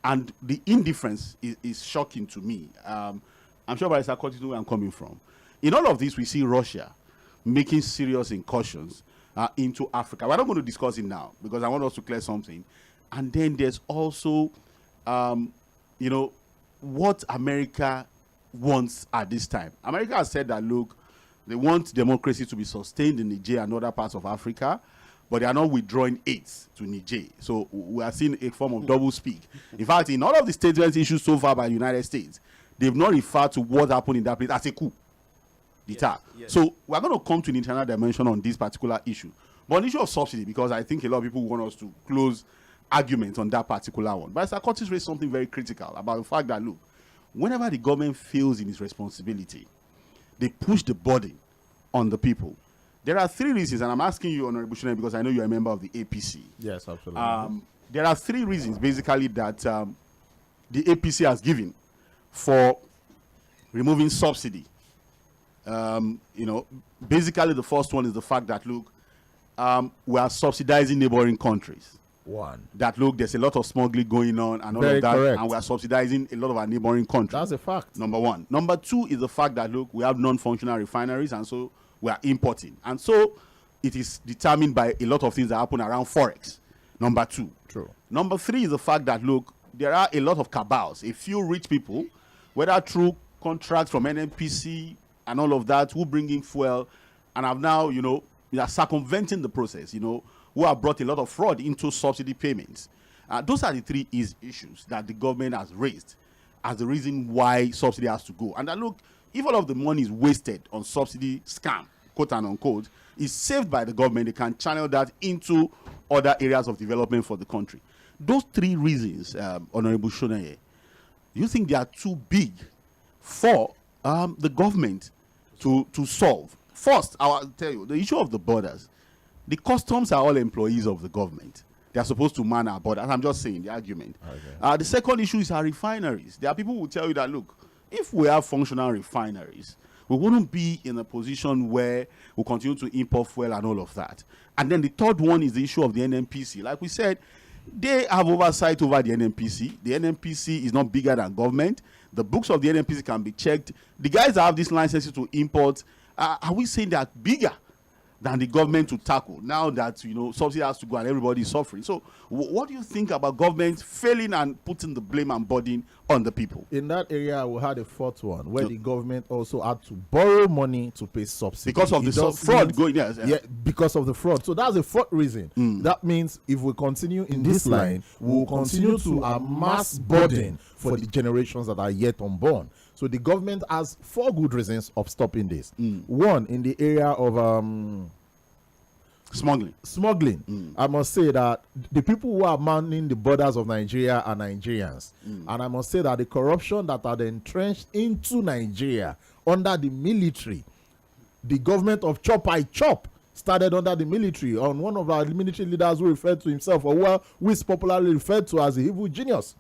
and the indifference is shocking to me. I'm sure Barrister Curtis knows where I'm coming from. In all of this, we see Russia making serious incursions into Africa. We're not going to discuss it now because I want us to clear something. And then there's also, you know, what America wants at this time. America has said that, look, they want democracy to be sustained in Niger and other parts of Africa, but they are not withdrawing aid to Niger. So we are seeing a form of double speak. In fact, in all of the statements issued so far by the United States, they've not referred to what happened in that place as a coup d'etat. Yes. So we're going to come to an internal dimension on this particular issue. But on the issue of subsidy, because I think a lot of people want us to close arguments on that particular one. But Sir Curtis raised something very critical about the fact that, look, whenever the government fails in its responsibility, they push the burden on the people. There are 3 reasons, and I'm asking you, Honorable Shunay, because I know you're a member of the APC. Yes, absolutely. There are 3 reasons, basically, that the APC has given for removing subsidy. You know, basically, the first one is the fact that, look, we are subsidizing neighboring countries. That, look, there's a lot of smuggling going on and all of that, correct. and we are subsidizing a lot of our neighboring countries. That's a fact. Number 1. Number 2 is the fact that, look, we have non-functional refineries, and so we are importing. And so it is determined by a lot of things that happen around Forex. Number 2. True. Number 3 is the fact that, look, there are a lot of cabals, a few rich people, whether through contracts from NNPC and all of that, who bring in fuel and have now, you know, they are circumventing the process, you know, who have brought a lot of fraud into subsidy payments. Those are the 3 issues that the government has raised as the reason why subsidy has to go. And that, look, if all of the money is wasted on subsidy scam, quote and unquote, is saved by the government, they can channel that into other areas of development for the country. Those 3 reasons, Honorable Shunay, you think they are too big for the government to solve? First, I'll tell you, the issue of the borders. The customs are all employees of the government. They are supposed to man our borders. I'm just saying the argument. Okay. The second issue is our refineries. There are people who will tell you that, look, if we have functional refineries, we wouldn't be in a position where we continue to import fuel and all of that. And then the third one is the issue of the NNPC. Like we said, they have oversight over the NNPC. The NNPC is not bigger than government. The books of the NNPC can be checked. The guys that have these licenses to import, are we saying they are bigger than the government to tackle now that, you know, subsidy has to go and everybody is suffering? So what do you think about government failing and putting the blame and burden on the people. In that area, we had a fourth one where the government also had to borrow money to pay subsidy. Because of the fraud going there. Yeah, because of the fraud. So that's the fourth reason. That means if we continue in this line, we will continue to amass burden for the generations that are yet unborn. So the government has 4 good reasons of stopping this. One, in the area of smuggling. I must say that the people who are manning the borders of Nigeria are Nigerians. And I must say that the corruption that are entrenched into Nigeria under the military, the government of Chop I Chop started under the military. On one of our military leaders who referred to himself, or who is popularly referred to as the evil genius,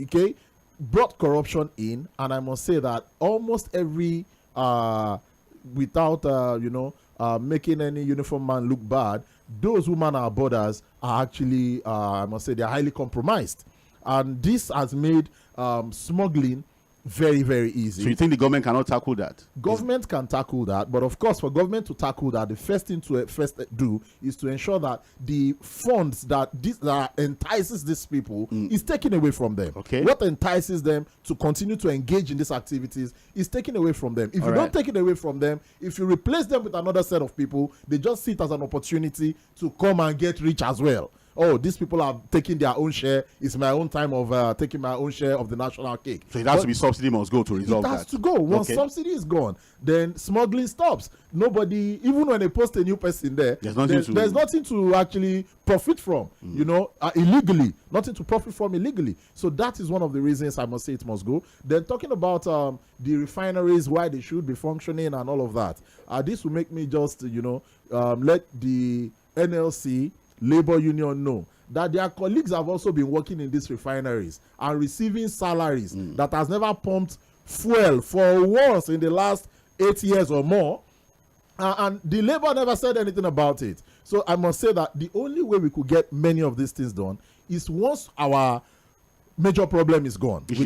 okay, brought corruption in. And I must say that almost every without making any uniform man look bad, those who man our borders are actually, I must say, they are highly compromised. And this has made smuggling very, very easy. So you think the government cannot tackle that? Government can tackle that, but of course, for government to tackle that, the first thing to do is to ensure that the funds that entices these people is taken away from them. Okay. What entices them to continue to engage in these activities is taken away from them. If you don't take it away from them, if you replace them with another set of people, they just see it as an opportunity to come and get rich as well. Oh, these people are taking their own share. It's my own time of taking my own share of the national cake. So it has to be subsidy must go to resolve that. It has to go. Once subsidy is gone, then smuggling stops. Nobody, even when they post a new person there, there's nothing to actually profit from, illegally. Nothing to profit from illegally. So that is one of the reasons I must say it must go. Then talking about the refineries, why they should be functioning and all of that. This will make me just, let the NLC labor union know that their colleagues have also been working in these refineries and receiving salaries that has never pumped fuel for once in the last 8 years or more, and the labor never said anything about it. So I must say that the only way we could get many of these things done is once our major problem is gone, which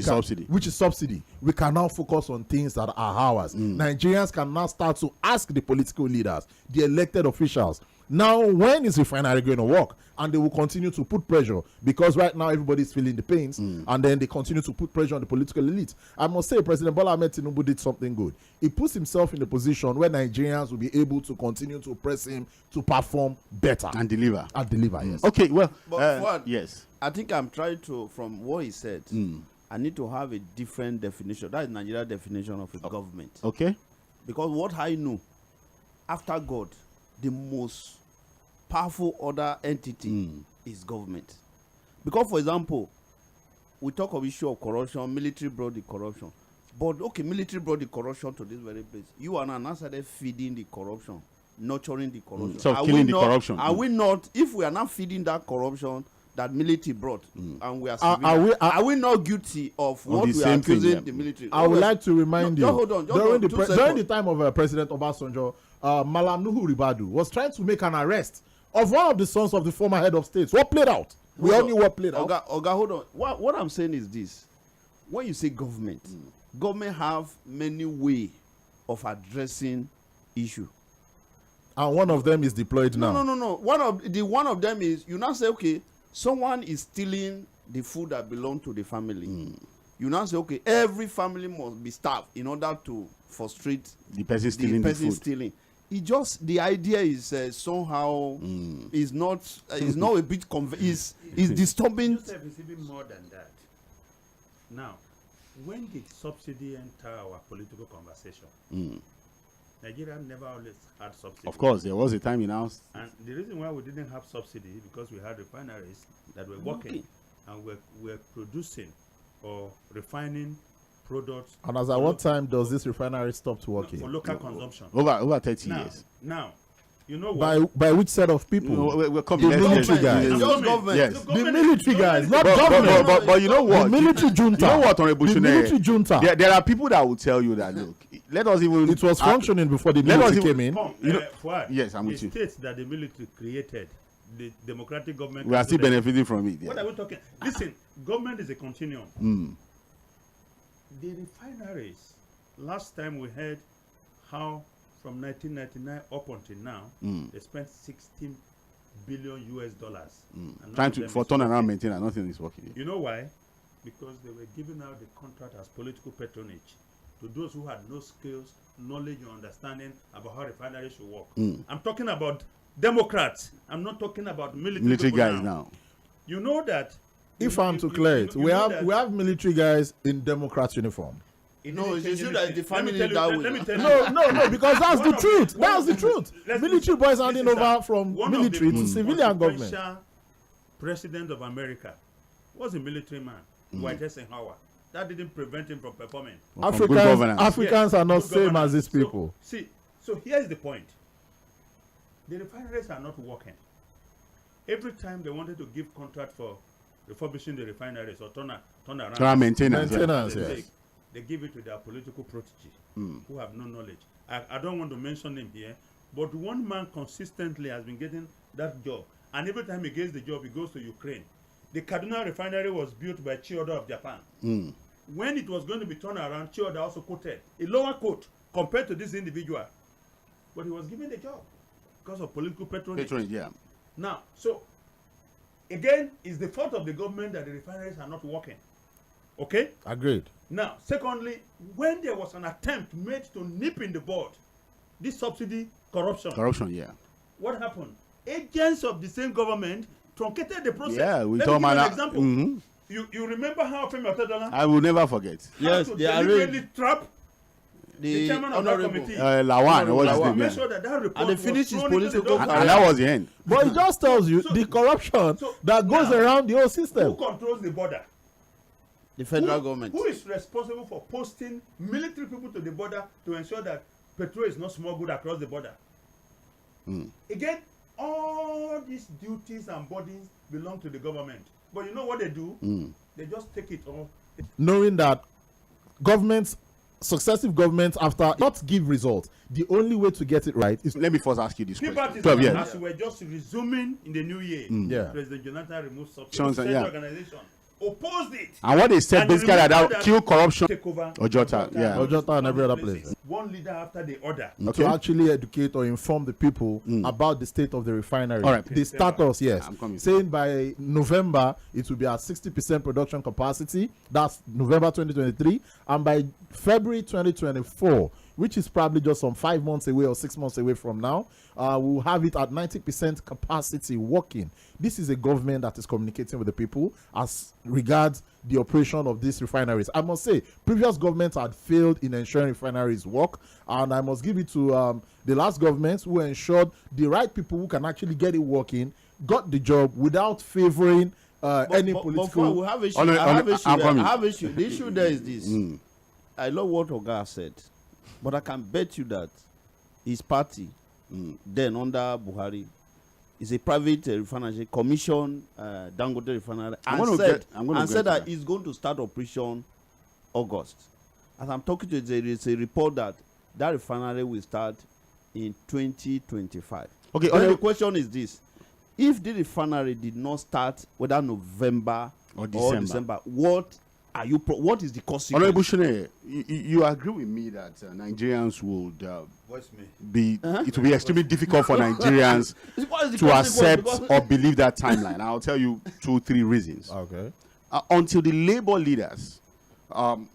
is subsidy. We can now focus on things that are ours. Nigerians can now start to ask the political leaders, the elected officials, now when is refinery going to work? And they will continue to put pressure, because right now everybody's feeling the pains, and then they continue to put pressure on the political elite. I must say President Bola Ahmed Tinubu did something good. He puts himself in a position where Nigerians will be able to continue to press him to perform better and deliver. Yes. Okay, well, but yes. I think I'm trying to, from what he said, I need to have a different definition. That is Nigeria's definition of a government. Okay. Because what I know, after God, the most powerful other entity is government. Because, for example, we talk of issue of corruption, military brought the corruption. But, okay, military brought the corruption to this very place. You are now started feeding the corruption, nurturing the corruption. So killing the corruption. Are we not, if we are not feeding that corruption that military brought, and we are we not guilty of what we are accusing the military? I would like to remind you, hold on, during the time of President Obasanjo, Malam Nuhu Ribadu was trying to make an arrest of one of the sons of the former head of state. What played out? We all knew what played out. Oga, hold on. What I'm saying is this. When you say government, government have many ways of addressing issue. And one of them is deployed now. No. One of them is, you now say, okay, someone is stealing the food that belongs to the family. You now say, okay, every family must be starved in order to frustrate the person stealing the food. It just, the idea is somehow is not a bit is disturbing. It's even more than that. Now, when did subsidy enter our political conversation? Nigeria never always had subsidy. Of course, there was a time in ours. And the reason why we didn't have subsidy because we had refineries that were working and were producing or refining products. And as at what time does this refinery stop working? For local consumption. Over 30 years. Now, you know what? By which set of people? The military guys. Yes. The military guys, not government. But you know what? The military junta. You know what, Honorable The military junta. There are people that will tell you that, look, let us even... It was functioning before the military came in. Yes, I'm with you. The states that the military created, the democratic government... We are still benefiting from it. What are we talking? Listen, government is a continuum. The refineries, last time we heard how from 1999 up until now, they spent $16 billion US. Trying to for turnaround maintenance, nothing is working. You know why? because they were giving out the contract as political patronage to those who had no skills, knowledge, or understanding about how refineries should work. I'm talking about Democrats. I'm not talking about military guys now. now. You know that. If I'm to clear it, we have military guys in Democrat uniform. No, it's issue that the family that way. Let me tell you. No, because that's the truth. That's the truth. Let's Military boys handing listen, over sir. from One of military the to civilian government. consequential President of America was a military man, Dwight Eisenhower. That didn't prevent him from performing. From good governance. Africans are not Good same as governance. these people. So here's the point. The refineries are not working. Every time they wanted to give contract for refurbishing the refineries or turn around Maintenance. Yes. they give it to their political protege who have no knowledge. I don't want to mention him here, but one man consistently has been getting that job, and every time he gets the job, he goes to Ukraine. The Kaduna refinery was built by Chiyoda of Japan. When it was going to be turned around, Chiyoda also quoted a lower quote compared to this individual, but he was given the job because of political patronage. Now, so again, it's the fault of the government that the refineries are not working. Okay? Agreed. Now, secondly, when there was an attempt made to nip in the bud this subsidy corruption, what happened? Agents of the same government truncated the process. Yeah, we Let talk me give you an about example. You remember how Femi Otedola I will never forget. Yes, had to they are deliberately trap the chairman of that committee. Lawan, what's his to name? make sure that report And they was finished his thrown into the political dustbin. And that was the end. But it just tells you So- the corruption so that goes now, around the whole Who system. controls the border? The federal government. Who is responsible for posting military people to the border to ensure that petrol is not smuggled across the border? Again, all these duties and bodies belong to the government. But you know what they do? They just take it off. Knowing that governments, successive governments, after not give results, the only way to get it right is Let me first ask you this question. As 12 years. we were just resuming in the new year, Yeah. President Jonathan removed subsidies. Johnson, The yeah. organization opposed it. And what they said And you basically that remember that that kill corruption. Take over Ojota, yeah. Ojota and every other places. place. One leader after the other. Okay. to actually educate or inform the people about the state of the refinery. All right. The status, yes. I'm coming. Saying by November it will be at 60% production capacity. That's November 2023. And by February 2024, which is probably just some 5 months away or 6 months away from now, we'll have it at 90% capacity working. This is a government that is communicating with the people as regards the operation of these refineries. I must say, previous governments had failed in ensuring refineries work, and I must give it to the last governments who ensured the right people who can actually get it working got the job without favoring any political. But we have issue. Oh, no, I have no, issue. I'm there. I coming. have issue. The issue there is this. I love what Oga said, but I can bet you that his party, then under Buhari, is a private refinery commission, Dangote refinery, and said that he's going to start operation August. As I'm talking to you, there is a report that refinery will start in 2025. Okay, Then the question is this: if the refinery did not start whether November Or December. what is the consequence? Honorable Shune, you agree with me that Nigerians would Voice me. it will be extremely difficult for Nigerians What is the to consequence? accept Because- or believe that timeline. I'll tell you 2-3 reasons. Okay. Until the labor leaders, on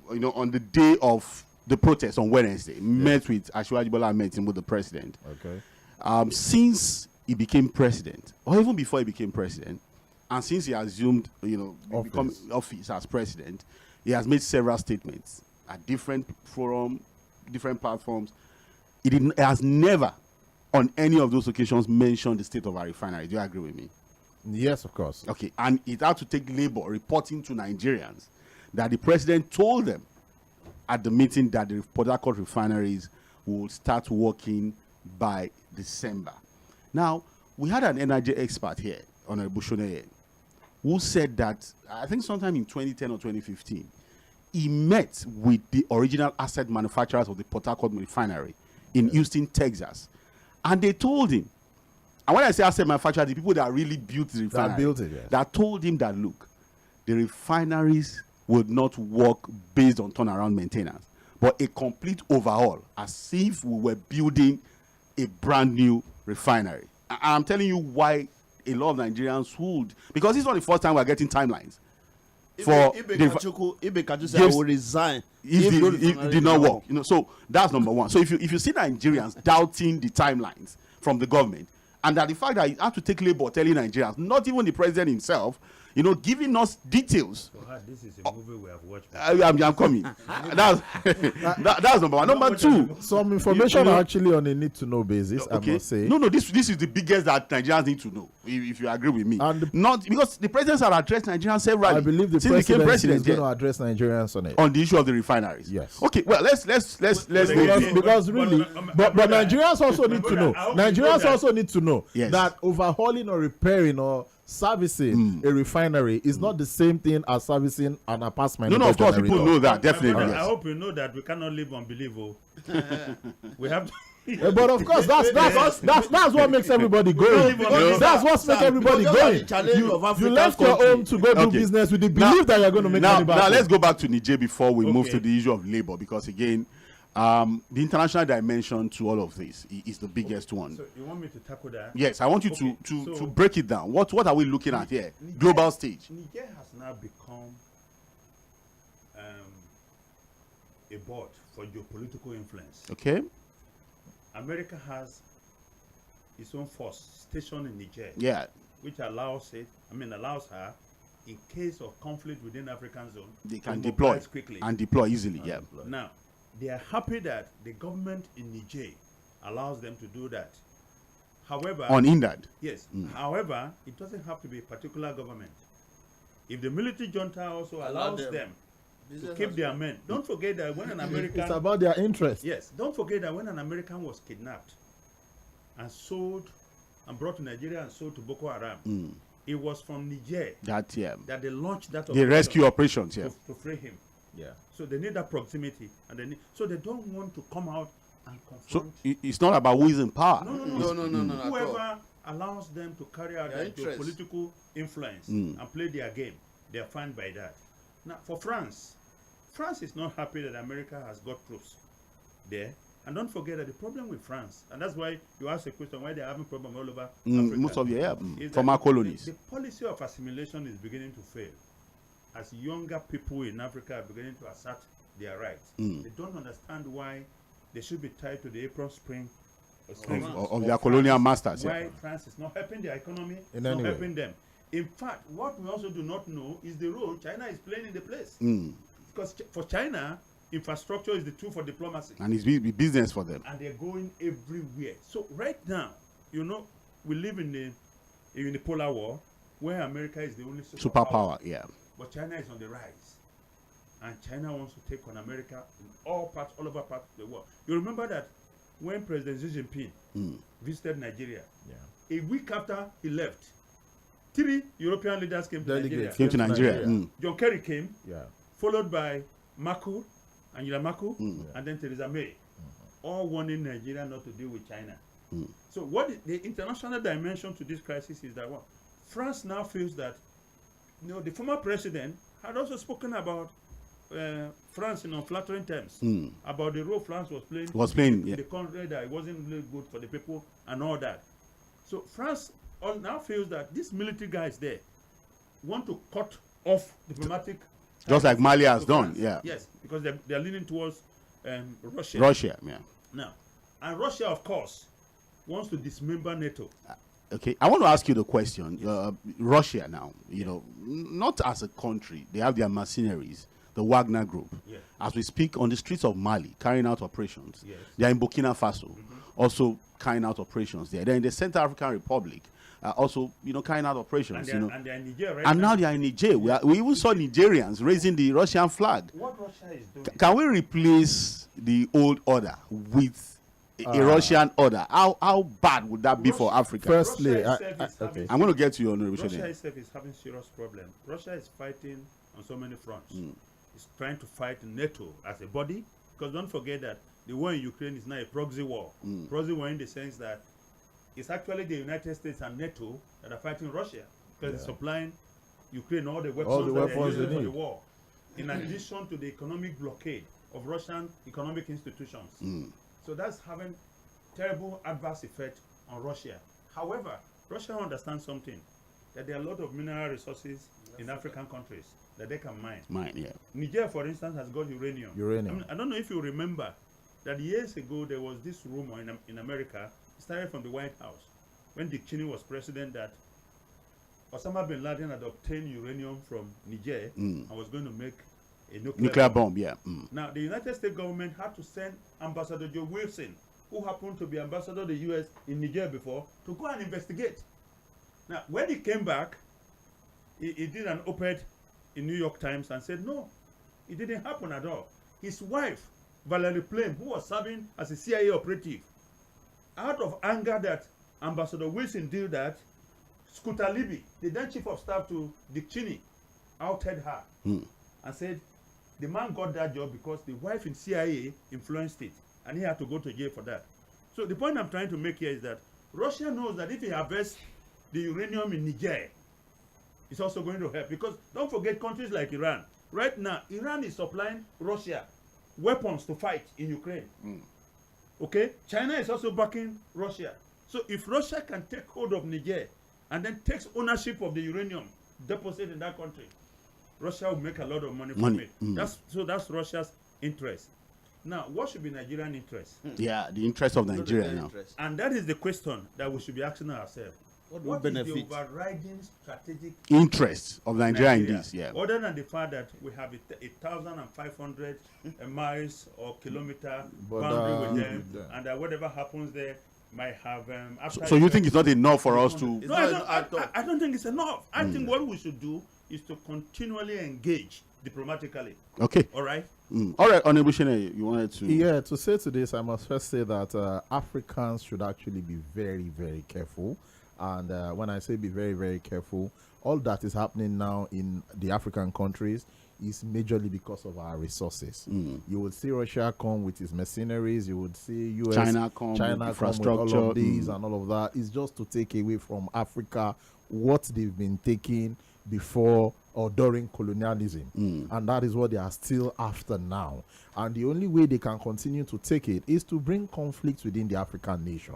the day of the protest on Wednesday, met with Asiwaju Bola Ahmed Tinubu, the president. Okay. Since he became president, or even before he became president, and since he assumed, become office as president, he has made several statements at different forums, different platforms. He has never, on any of those occasions, mentioned the state of our refinery. Do you agree with me? Yes, of course. Okay, and it had to take labor reporting to Nigerians that the president told them at the meeting that the Port Harcourt refineries will start working by December. Now, we had an energy expert here, Honorable Shone, who said that, I think sometime in 2010 or 2015, he met with the original asset manufacturers of the Port Harcourt refinery in Houston, Texas. And they told him, and when I say asset manufacturers, the people that really built the refinery, That built it, yes. that told him that, look, the refineries would not work based on turnaround maintenance, but a complete overhaul, as if we were building a brand new refinery. I'm telling you why a lot of Nigerians would, because this is not the first time we're getting timelines. for Ibekachu said, I will resign. it did not work. You know, so that's number one. So if you see Nigerians doubting the timelines from the government, and that the fact that you have to take labor telling Nigerians, not even the president himself, you know, giving us details. So this is a movie we have watched. I'm coming. That's number one. Number two, some information are actually on a need to know basis. Okay. I must say. No, this is the biggest that Nigerians need to know. If you agree with me, And not because the presidents have addressed Nigerians several. I believe the since he became president is president going to address Nigerians on it. on the issue of the refineries. Yes. Okay. Well, let's Because really, but Nigerians also need to know. Nigerians also need to know Yes. that overhauling or repairing or servicing a refinery is not the same thing as servicing an apartment. No, of course, people know that definitely. I Yes. hope you know that we cannot live on belief. We have to. But of course, that's what makes everybody going. That's what makes everybody going. You left your home to go do Okay. business with the belief that you're going to make money back. Now let's go back to Niger before we move to the issue of labor, because again, the international dimension to all of this is the biggest one. So you want me to tackle that? Yes, I want you to break it down. What are we looking at here? Global stage. Niger has now become a board for geopolitical influence. Okay. America has its own force stationed in Niger, Yeah. which allows her, in case of conflict within African zone, They can to deploy mobilize quickly. and deploy easily. Yeah. Now, they are happy that the government in Niger allows them to do that. However, On Indad. yes. However, it doesn't have to be a particular government. If the military junta also allows them to keep their men, don't forget that when an American It's about their interest. yes, don't forget that when an American was kidnapped and sold and brought to Nigeria and sold to Boko Haram, it was from Niger That that they launched that the rescue operations. Yeah. to free him. Yeah. So they need that proximity, and so they don't want to come out and So confront. it's not about who is in power. No. Whoever allows them to carry out Their their interest. political influence and play their game, they are fine by that. Now, for France is not happy that America has got troops there. And don't forget that the problem with France, and that's why you ask a question why they're having problem all over Africa. Most of is former that colonies. The policy of assimilation is beginning to fail. As younger people in Africa are beginning to assert their rights, they don't understand why they should be tied to the April Spring Of their colonial masters. why Yeah. France is not helping their economy, In not any way. helping them. In fact, what we also do not know is the role China is playing in the place. Because for China, infrastructure is the tool for diplomacy, And it's be business for them. and they're going everywhere. So right now, we live in the polar war, where America is the only Superpower. Yeah. but China is on the rise, and China wants to take on America in all over parts of the world. You remember that when President Xi Jinping visited Nigeria, a week after he left, 3 European leaders came to Nigeria. Came to Nigeria. John Kerry came, Yeah. followed by Angela Merkel, and then Theresa May, all warning Nigeria not to deal with China. So the international dimension to this crisis is that France now feels that the former president had also spoken about France in unflattering terms, about the role France was playing in the country, that it wasn't really good for the people and all that. So France now feels that these military guys there want to cut off diplomatic Just like Mali has to done. France. Yeah. Yes, because they're leaning towards Russia. Russia. Yeah. Now, and Russia, of course, wants to dismember NATO. Okay, I want to ask you the question. Russia now, not as a country, they have their mercenaries, the Wagner Group. Yeah. As we speak, on the streets of Mali, carrying out operations. Yes. They are in Burkina Faso, also carrying out operations there. They're in the Central African Republic, also, carrying out operations. And they're in Niger right and now they are in Niger. We even saw Nigerians raising the Russian flag. What Russia is doing? Can we replace the old order with a Russian order? How bad would that be for Africa? Firstly, okay. I'm going to get to your Russia Russia. itself is having serious problem. Russia is fighting on so many fronts. It's trying to fight NATO as a body, because don't forget that the war in Ukraine is now a proxy war. Proxy war in the sense that it's actually the United States and NATO that are fighting Russia, because it's supplying Ukraine all the weapons that they're using for the war, in addition to the economic blockade of Russian economic institutions. So that's having terrible adverse effect on Russia. However, Russia understands something, that there are a lot of mineral resources in African countries. that they can mine. Yeah. Niger, for instance, has got uranium. I don't know if you remember that years ago there was this rumor in America, it started from the White House, when Dick Cheney was president, that Osama bin Laden had obtained uranium from Niger and was going to make a nuclear bomb. Yeah. Now, the United States government had to send Ambassador Joe Wilson, who happened to be ambassador of the U.S. in Niger before, to go and investigate. Now, when he came back, he did an op-ed in New York Times and said, no, it didn't happen at all. His wife, Valerie Plame, who was serving as a CIA operative, out of anger that Ambassador Wilson did that, Scooter Libby, the then chief of staff to Dick Cheney, outed her and said the man got that job because the wife in CIA influenced it, and he had to go to jail for that. So the point I'm trying to make here is that Russia knows that if he harvests the uranium in Niger, it's also going to help, because don't forget countries like Iran. Right now, Iran is supplying Russia weapons to fight in Ukraine. Okay? China is also backing Russia. So if Russia can take hold of Niger and then takes ownership of the uranium deposit in that country, Russia will make a lot of money from it. That's Russia's interest. Now, what should be Nigerian interest? Yeah, the interest of Nigeria now. And that is the question that we should be asking ourselves. What is the overriding strategic interest of Nigeria in this? Yeah. Other than the fact that we have 1,500 miles or kilometer boundary with them, and that whatever happens there might have. So you think it's not enough for us to? No, I don't think it's enough. I think what we should do is to continually engage diplomatically. Okay. All right. All right, Honorable Shene, you wanted to? Yeah, to say to this, I must first say that Africans should actually be very, very careful. And when I say be very, very careful, all that is happening now in the African countries is majorly because of our resources. You would see Russia come with its mercenaries. You would see US, China come with all of these and all of that. It's just to take away from Africa what they've been taking before or during colonialism. And that is what they are still after now. And the only way they can continue to take it is to bring conflicts within the African nation,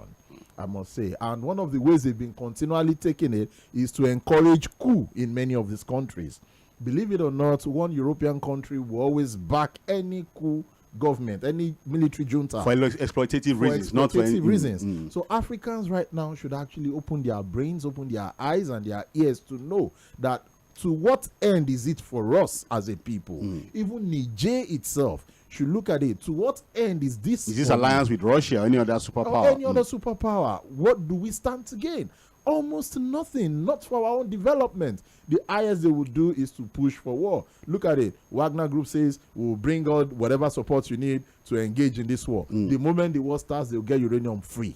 I must say. And one of the ways they've been continually taking it is to encourage coup in many of these countries. Believe it or not, one European country will always back any coup government, any military junta. For exploitative reasons, not for any reasons. So Africans right now should actually open their brains, open their eyes and their ears to know that to what end is it for us as a people? Even Niger itself should look at it. To what end is this? Is this alliance with Russia or any other superpower? Or any other superpower? What do we stand to gain? Almost nothing, not for our own development. The highest they would do is to push for war. Look at it. Wagner Group says we'll bring out whatever support you need to engage in this war. The moment the war starts, they'll get uranium free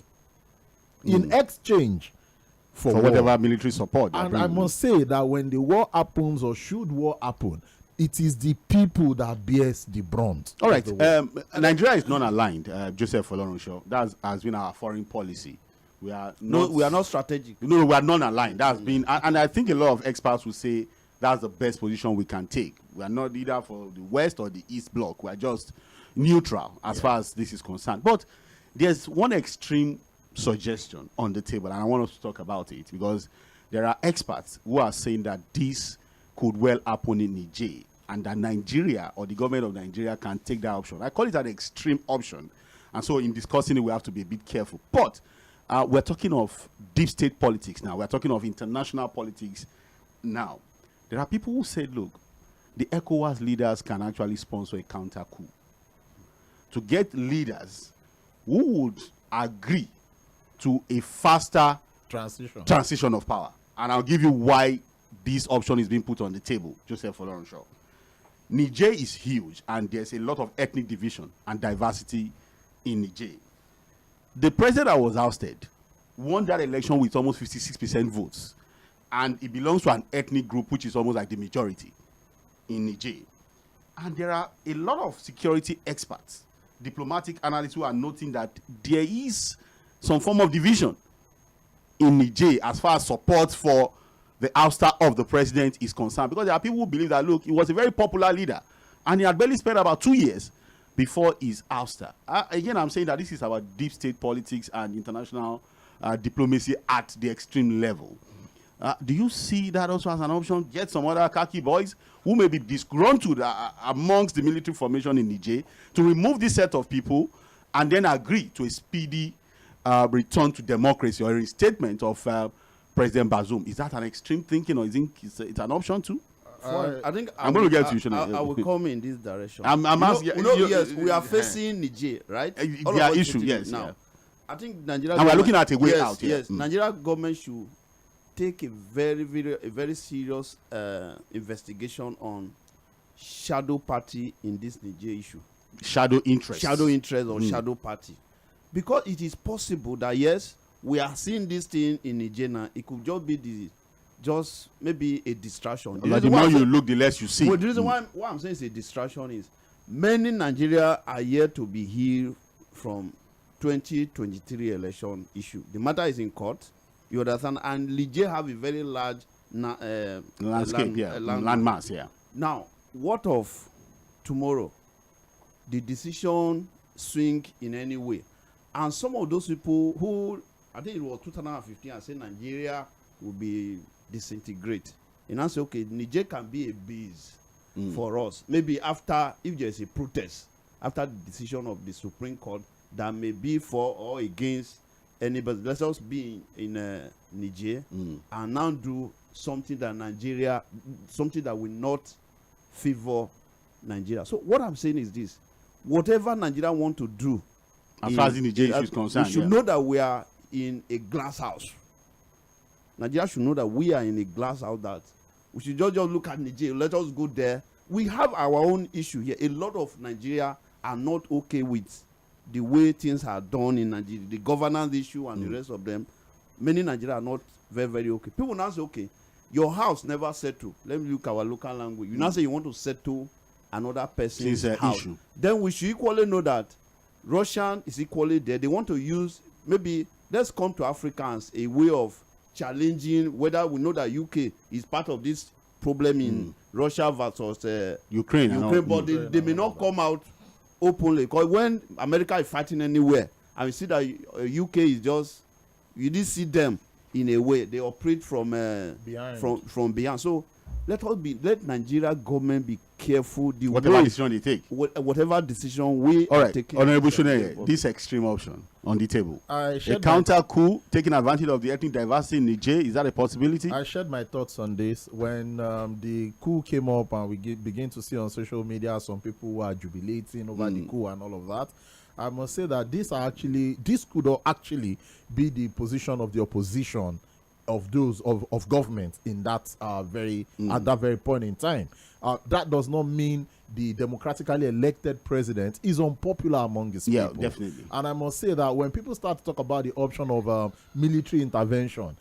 in exchange for whatever military support. And I must say that when the war happens, or should war happen, it is the people that bears the brunt. All right. Nigeria is non-aligned, Joseph Olorunso. That has been our foreign policy. We are not strategic. No, we are non-aligned. That's been, and I think a lot of experts will say that's the best position we can take. We are not either for the West or the East Bloc. We are just neutral as far as this is concerned. But there's one extreme suggestion on the table, and I want us to talk about it, because there are experts who are saying that this could well happen in Niger, and that Nigeria or the government of Nigeria can take that option. I call it an extreme option, and so in discussing it, we have to be a bit careful. But we're talking of deep state politics now. We're talking of international politics now. There are people who said, look, the ECOWAS leaders can actually sponsor a counter coup to get leaders who would agree to a faster transition of power. And I'll give you why this option is being put on the table, Joseph Olorunso. Niger is huge, and there's a lot of ethnic division and diversity in Niger. The president that was ousted won that election with almost 56% votes, and it belongs to an ethnic group which is almost like the majority in Niger. And there are a lot of security experts, diplomatic analysts, who are noting that there is some form of division in Niger as far as support for the ouster of the president is concerned, because there are people who believe that, look, he was a very popular leader and he had barely spent about 2 years before his ouster. Again, I'm saying that this is our deep state politics and international diplomacy at the extreme level. Do you see that also as an option? Get some other khaki boys who may be disgruntled amongst the military formation in Niger to remove this set of people and then agree to a speedy return to democracy or a restatement of President Bazoum. Is that an extreme thinking, or is it's an option too? I think I'm going to get to you. I will come in this direction. I'm asking. Yes, we are facing Niger, right? Their issue, yes. Now, yeah. I think Nigeria. And we're looking at a way out. Yes, Nigeria government should take a very serious investigation on shadow party in this Niger issue. Shadow interest or shadow party, because it is possible that yes, we are seeing this thing in Niger now. It could just be maybe a distraction. Like the more you look, the less you see. Well, the reason why I'm saying it's a distraction is many Nigeria are yet to be healed from 2023 election issue. The matter is in court. You understand? And Niger have a very large landscape, landmass, yeah. Now, what of tomorrow? The decision swing in any way, and some of those people who I think it was 2015 and say Nigeria will be disintegrate. And I say, okay, Niger can be a base for us. Maybe after, if there is a protest after the decision of the Supreme Court that may be for or against anybody, let us be in Niger and now do something that will not favor Nigeria. So what I'm saying is this: whatever Nigeria want to do, as far as the Niger issue is concerned, we should know that we are in a glass house. Nigeria should know that we are in a glass house, that we should just look at Nigeria. Let us go there. We have our own issue here. A lot of Nigeria are not okay with the way things are done in Nigeria, the governance issue and the rest of them. Many Nigeria are not very okay. People now say, okay, your house never settled. Let me look at our local language. You now say you want to settle another person's house. Issue. Then we should equally know that Russian is equally there. They want to use, maybe let's come to Africans a way of challenging whether we know that UK is part of this problem in Russia versus Ukraine, but they may not come out openly, because when America is fighting anywhere and we see that UK is just, you didn't see them in a way, they operate from behind. From behind. So let Nigeria government be careful whatever decision they take. Whatever decision we are taking. Honorable Shuneye, this extreme option on the table. A counter coup taking advantage of the ethnic diversity in Niger, is that a possibility? I shared my thoughts on this when the coup came up, and we begin to see on social media some people who are jubilating over the coup and all of that. I must say that this could actually be the position of the opposition of those of government in that at that very point in time. That does not mean the democratically elected president is unpopular among his people. Yeah, definitely. And I must say that when people start to talk about the option of military intervention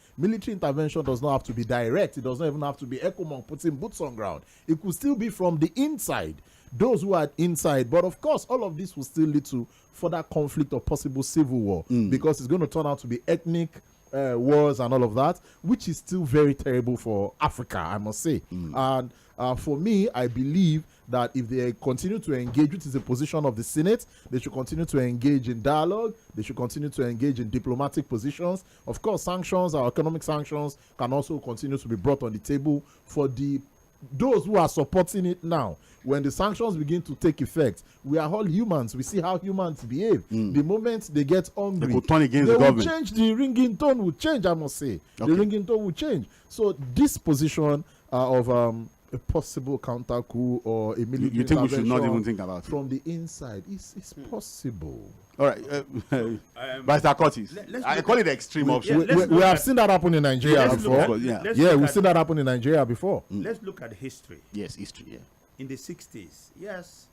does not have to be direct. It does not even have to be ECOMOG putting boots on ground. It could still be from the inside, those who are inside. But of course, all of this will still lead to further conflict or possible civil war, because it's going to turn out to be ethnic wars and all of that, which is still very terrible for Africa, I must say. And for me, I believe that if they continue to engage, which is the position of the Senate, they should continue to engage in dialogue. They should continue to engage in diplomatic positions. Of course, sanctions, our economic sanctions, can also continue to be brought on the table for those who are supporting it now. When the sanctions begin to take effect, we are all humans. We see how humans behave. The moment they get hungry, they could turn against the government. Change. The ringing tone will change, I must say. Okay. The ringing tone will change. So this position of a possible counter coup or a military you think we should not even think about it from the inside is possible. All right, Mr. Curtis, I call it the extreme option. We have seen that happen in Nigeria before. We've seen that happen in Nigeria before. Let's look at history. Yes, history. Yeah. In the 60s, yes,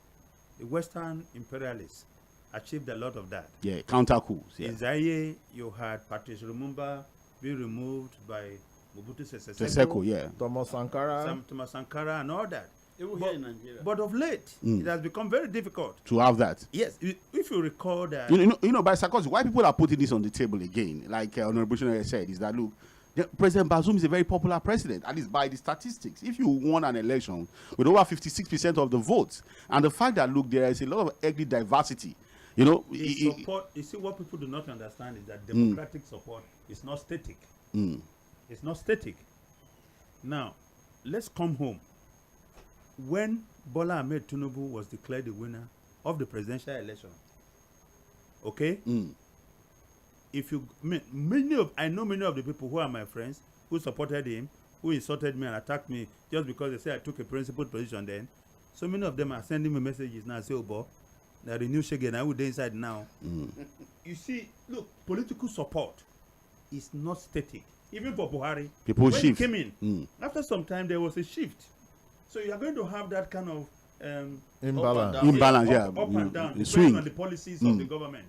the Western imperialists achieved a lot of that. Yeah, counter coups. Yeah. In Zaire, you had Patrice Lumumba being removed by Mobutu Sese Seko, yeah, Thomas Sankara, and all that. Here in Nigeria. But of late, it has become very difficult to have that. Yes, if you recall that. You know, by psychology, why people are putting this on the table again, like Honorable Shuneye said, is that look, President Bazoum is a very popular president, at least by the statistics. If you won an election with over 56% of the votes, and the fact that look, there is a lot of ethnic diversity. You know, you see, what people do not understand is that democratic support is not static. It's not static. Now, let's come home. When Bola Ahmed Tinubu was declared the winner of the presidential election, okay? If you, I know many of the people who are my friends who supported him, who insulted me and attacked me just because they say I took a principled position then. So many of them are sending me messages now, say, oh, boy, that the new Shege, I would inside now. You see, look, political support is not static. Even for Buhari, people when shift. he came in, after some time there was a shift. So you are going to have that kind of imbalance. Up and down, depending on the policies of the government.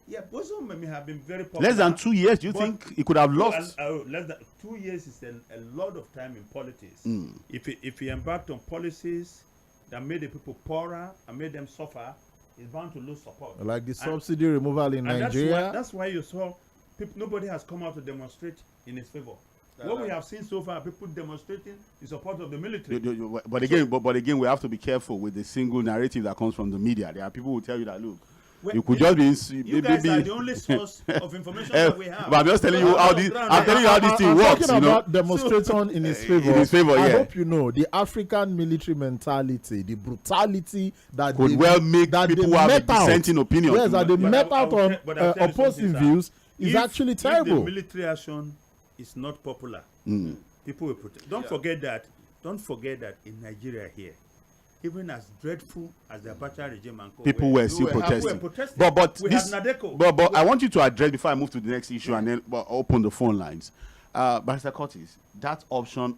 Yeah, Bosom may have been very popular. Less than 2 years, do you think he could have lost? Less than 2 years is a lot of time in politics. If he embarked on policies that made the people poorer and made them suffer, he's bound to lose support. Like the subsidy removal in Nigeria. That's why you saw nobody has come out to demonstrate in his favor. What we have seen so far, people demonstrating in support of the military. But again, we have to be careful with the single narrative that comes from the media. There are people who tell you that, look, well, you could just be. You guys are the only source of information that we have. But I'm just telling you how this. I'm telling you how this thing works. Talking about demonstrating in his favor. In his favor, I hope you know the African military mentality, the brutality that could make people who have a dissenting opinion. Yes, that they met out on opposing views is actually terrible. If the military action is not popular, people will protest. Don't forget that in Nigeria here, even as dreadful as the Abacha regime and people were still protesting. But I want you to address, before I move to the next issue and then open the phone lines. Barrister Curtis, that option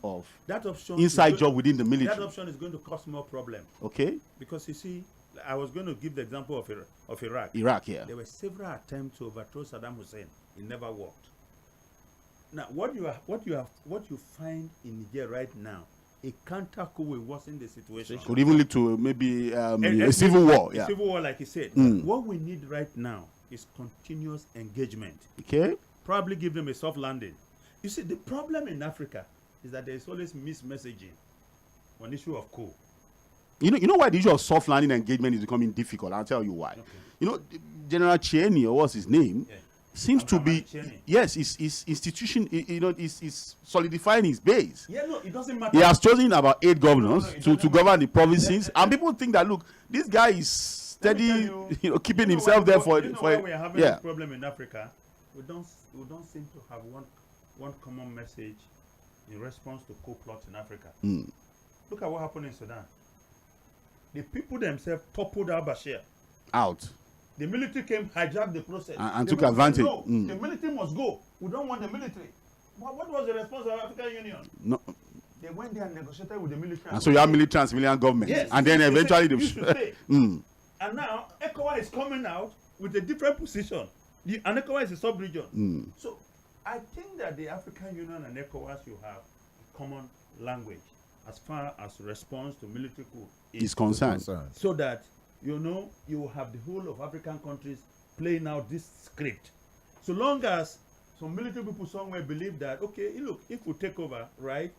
inside job within the military. That option is going to cause more problem. Okay. Because you see, I was going to give the example of Iraq. Iraq, yeah. There were several attempts to overthrow Saddam Hussein. It never worked. Now, what you find in Niger right now, a counter coup will worsen the situation. Could even lead to maybe a civil war. A civil war, like you said. What we need right now is continuous engagement. Okay. Probably give them a soft landing. You see, the problem in Africa is that there is always mismessaging on the issue of coup. You know why the issue of soft landing engagement is becoming difficult? I'll tell you why. Okay. You know, General Chieni, or what's his name, seems to be his institution. Is solidifying his base. Yeah, no, it doesn't matter. He has chosen about 8 governors to govern the provinces, and people think that, look, this guy is steady, keeping himself there for. Why we are having this problem in Africa? We don't seem to have one common message in response to coup plots in Africa. Look at what happened in Sudan. The people themselves toppled al-Bashir out. The military came, hijacked the process, and took advantage. No, the military must go. We don't want the military. What was the response of the African Union? No. They went there and negotiated with the military. And so you have military and civilian government. Yes. And then eventually they should stay. And now ECOWAS is coming out with a different position. And ECOWAS is a sub-region. So I think that the African Union and ECOWAS should have a common language as far as response to military coup is concerned. So that you will have the whole of African countries playing out this script. So long as some military people somewhere believe that, okay, look, if we take over, right,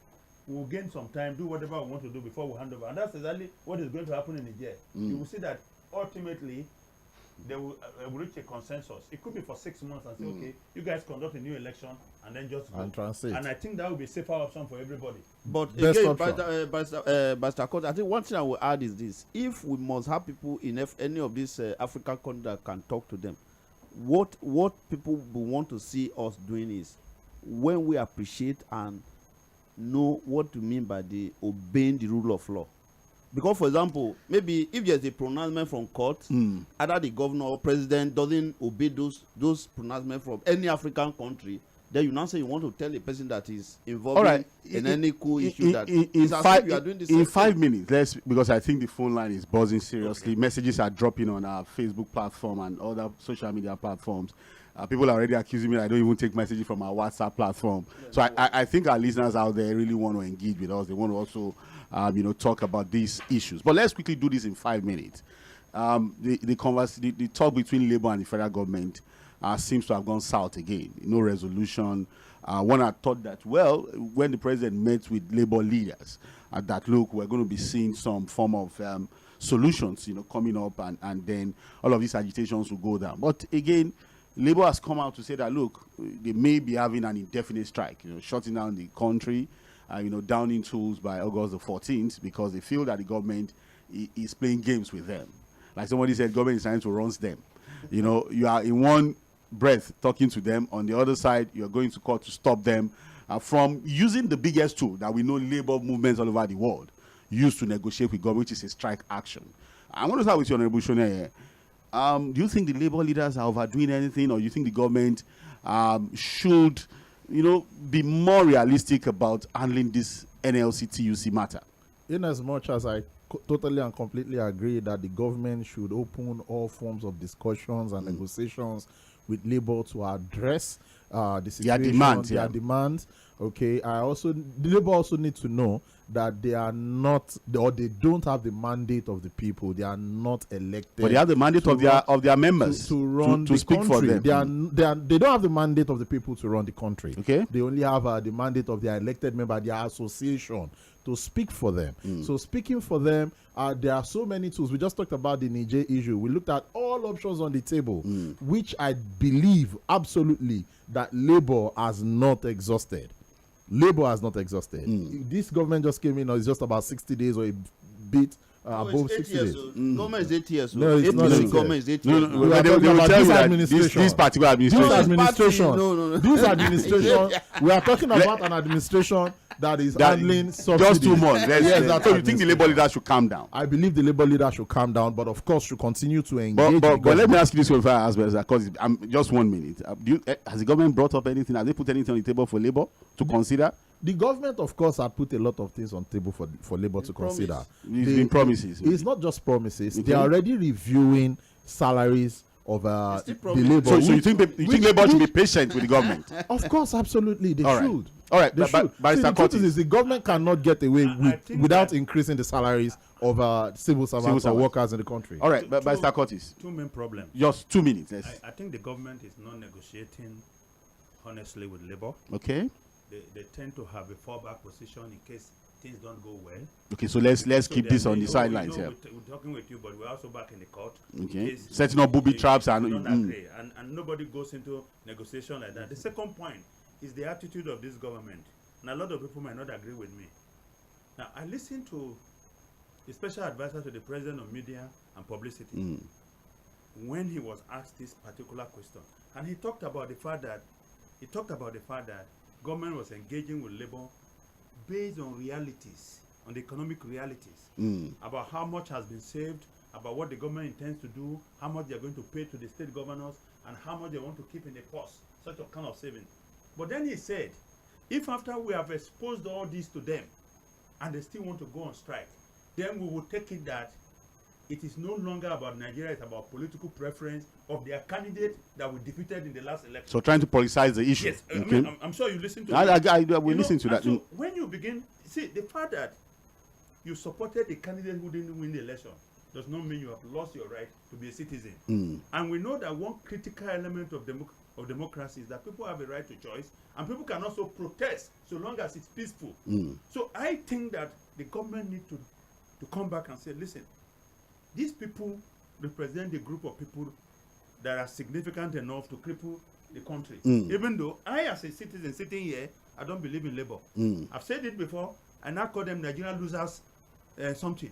we'll gain some time, do whatever we want to do before we hand over. And that's exactly what is going to happen in Niger. You will see that ultimately they will reach a consensus. It could be for 6 months and say, okay, you guys conduct a new election and then just go. And translate. And I think that will be a safer option for everybody. But again, Pastor Court, I think one thing I will add is this. If we must have people in any of these African countries that can talk to them, what people will want to see us doing is when we appreciate and know what to mean by the obeying the rule of law. Because, for example, maybe if there's a pronouncement from court, either the governor or president doesn't obey those pronouncements from any African country, then you now say you want to tell a person that is involved in any coup issue that you are doing this. In 5 minutes, because I think the phone line is buzzing seriously. Okay. Messages are dropping on our Facebook platform and other social media platforms. People are already accusing me that I don't even take messages from our WhatsApp platform. So I think our listeners out there really want to engage with us. They want to also talk about these issues. But let's quickly do this in 5 minutes. The talk between Labour and the federal government seems to have gone south again. No resolution. One had thought that, well, when the president met with Labour leaders, that, look, we're going to be seeing some form of solutions, coming up, and then all of these agitations will go down. But again, Labour has come out to say that, look, they may be having an indefinite strike, shutting down the country. downing tools by August the 14th because they feel that the government is playing games with them. Like somebody said, government is trying to run them. You are in one breath talking to them. On the other side, you're going to court to stop them from using the biggest tool that we know labor movements all over the world use to negotiate with government, which is a strike action. I want to start with you, Honorable Shone here. Do you think the labor leaders are overdoing anything, or do you think the government should, be more realistic about handling this NLC-TUC matter? In as much as I totally and completely agree that the government should open all forms of discussions and negotiations with labor to address the situation, their demands. Okay, the labor also need to know that they are not, or they don't have the mandate of the people. They are not elected. But they have the mandate of their members to run to speak country. for them. They don't have the mandate of the people to run the country. Okay, they only have the mandate of their elected member, their association, to speak for them. So speaking for them, there are so many tools. We just talked about the Niger issue. We looked at all options on the table, which I believe absolutely that labor has not exhausted. Labor has not exhausted. This government just came in, it's just about 60 days or a bit above 60 days. Government is 8 years. No, it's not. Government is 8 No, years. they will tell you that this particular administration. This administration, we are talking about an administration that is handling subsidies. Just 2 months. Yes, so you think the labor leaders should calm down? I believe the labor leaders should calm down, but of course should continue to engage. But let me ask you this one, because just 1 minute. Has the government brought up anything? Has they put anything on the table for labor to consider? The government, of course, had put a lot of things on the table for labor to consider. It's been promises. It's not just promises. Okay. They are already reviewing salaries of the labor. So you think labor should be patient with the government? Of course, absolutely. They should. All right. They should. The truth is the government cannot get away without increasing the salaries of civil servants or workers in the country. All right, but Mr. Curtis. 2 main problems. Just 2 minutes. I think the government is not negotiating honestly with labor. Okay. They tend to have a fallback position in case things don't go well. Okay, so let's keep this on the sidelines here. We're talking with you, but we're also back in the court. Okay. Setting up booby traps and nobody goes into negotiation like that. The second point is the attitude of this government. And a lot of people might not agree with me. Now, I listened to the special advisor to the president of media and publicity when he was asked this particular question. And he talked about the fact that government was engaging with labor based on realities, on the economic realities, about how much has been saved, about what the government intends to do, how much they're going to pay to the state governors, and how much they want to keep in the purse, such a kind of saving. But then he said, if after we have exposed all this to them, and they still want to go on strike, then we will take it that it is no longer about Nigeria, it's about political preference of their candidate that we defeated in the last election. So trying to politicize the issue. Yes, okay. I'm sure you listen to that. We listen to that. So when you begin, see, the fact that you supported a candidate who didn't win the election does not mean you have lost your right to be a citizen. And we know that one critical element of democracy is that people have a right to choice, and people can also protest so long as it's peaceful. So I think that the government need to come back and say, listen, these people represent the group of people that are significant enough to cripple the country. Even though I, as a citizen sitting here, I don't believe in labor. I've said it before. I now call them Nigerian losers something.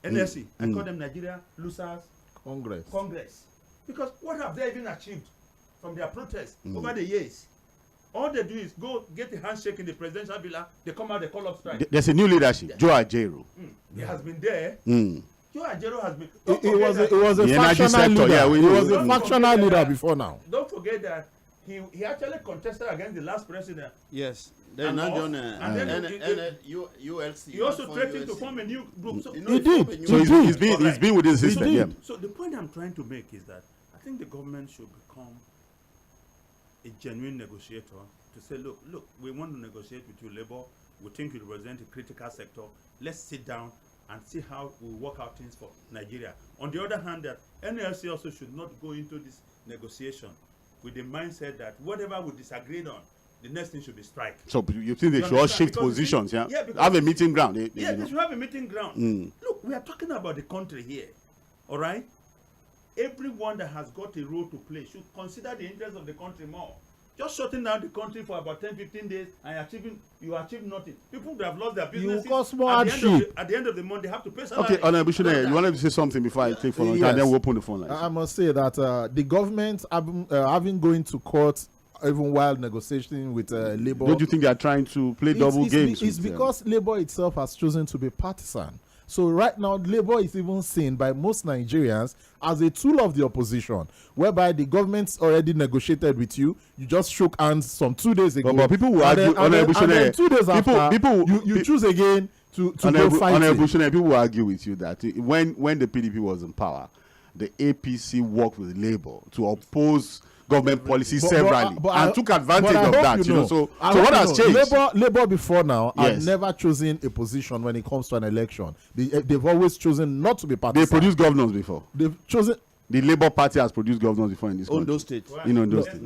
NSC. I call them Nigeria losers Congress. Because what have they even achieved from their protests over the years? All they do is go get a handshake in the presidential villa. They come out, they call up strike. There's a new leadership, Joe Ajero. He has been there. Joe Ajero has been. It was a factional leader. Yeah, he was a factional leader before now. Don't forget that he actually contested against the last president. Yes. Then ULC. He also threatened to form a new group. So he did. So he's been with the system. Yeah. So the point I'm trying to make is that I think the government should become a genuine negotiator to say, look, we want to negotiate with you, labor. We think you represent a critical sector. Let's sit down and see how we work out things for Nigeria. On the other hand, that NLC also should not go into this negotiation with the mindset that whatever we disagreed on, the next thing should be strike. So you think they should all shift positions, yeah? Have a meeting ground. They should have a meeting ground. Look, we are talking about the country here, all right? Everyone that has got a role to play should consider the interests of the country more. just shutting down the country for about 10-15 days and you achieve nothing. People would have lost their businesses. You cause more at hardship. the end of the month, they have to pay salary. Okay, Honorable Shune, you wanted to say something before I take phone lines, Yes. and then we'll open the phone lines. I must say that the government having going to court even while negotiating with Labour. Don't you think they are trying to play double games? It's because Labour itself has chosen to be partisan. So right now, Labour is even seen by most Nigerians as a tool of the opposition, whereby the government's already negotiated with you. You just shook hands some 2 days ago. But people will argue, and then 2 days after, you choose again to go fight. Honorable Shune, people will argue with you that when the PDP was in power, the APC worked with Labour to oppose government policy severally and took advantage of that. So what has changed? Labour before now Yes. have never chosen a position when it comes to an election. They've always chosen not to be partisan. They produced governors before. They've chosen. The Labour Party has produced governors before in this Ondo country. State. In Ondo State.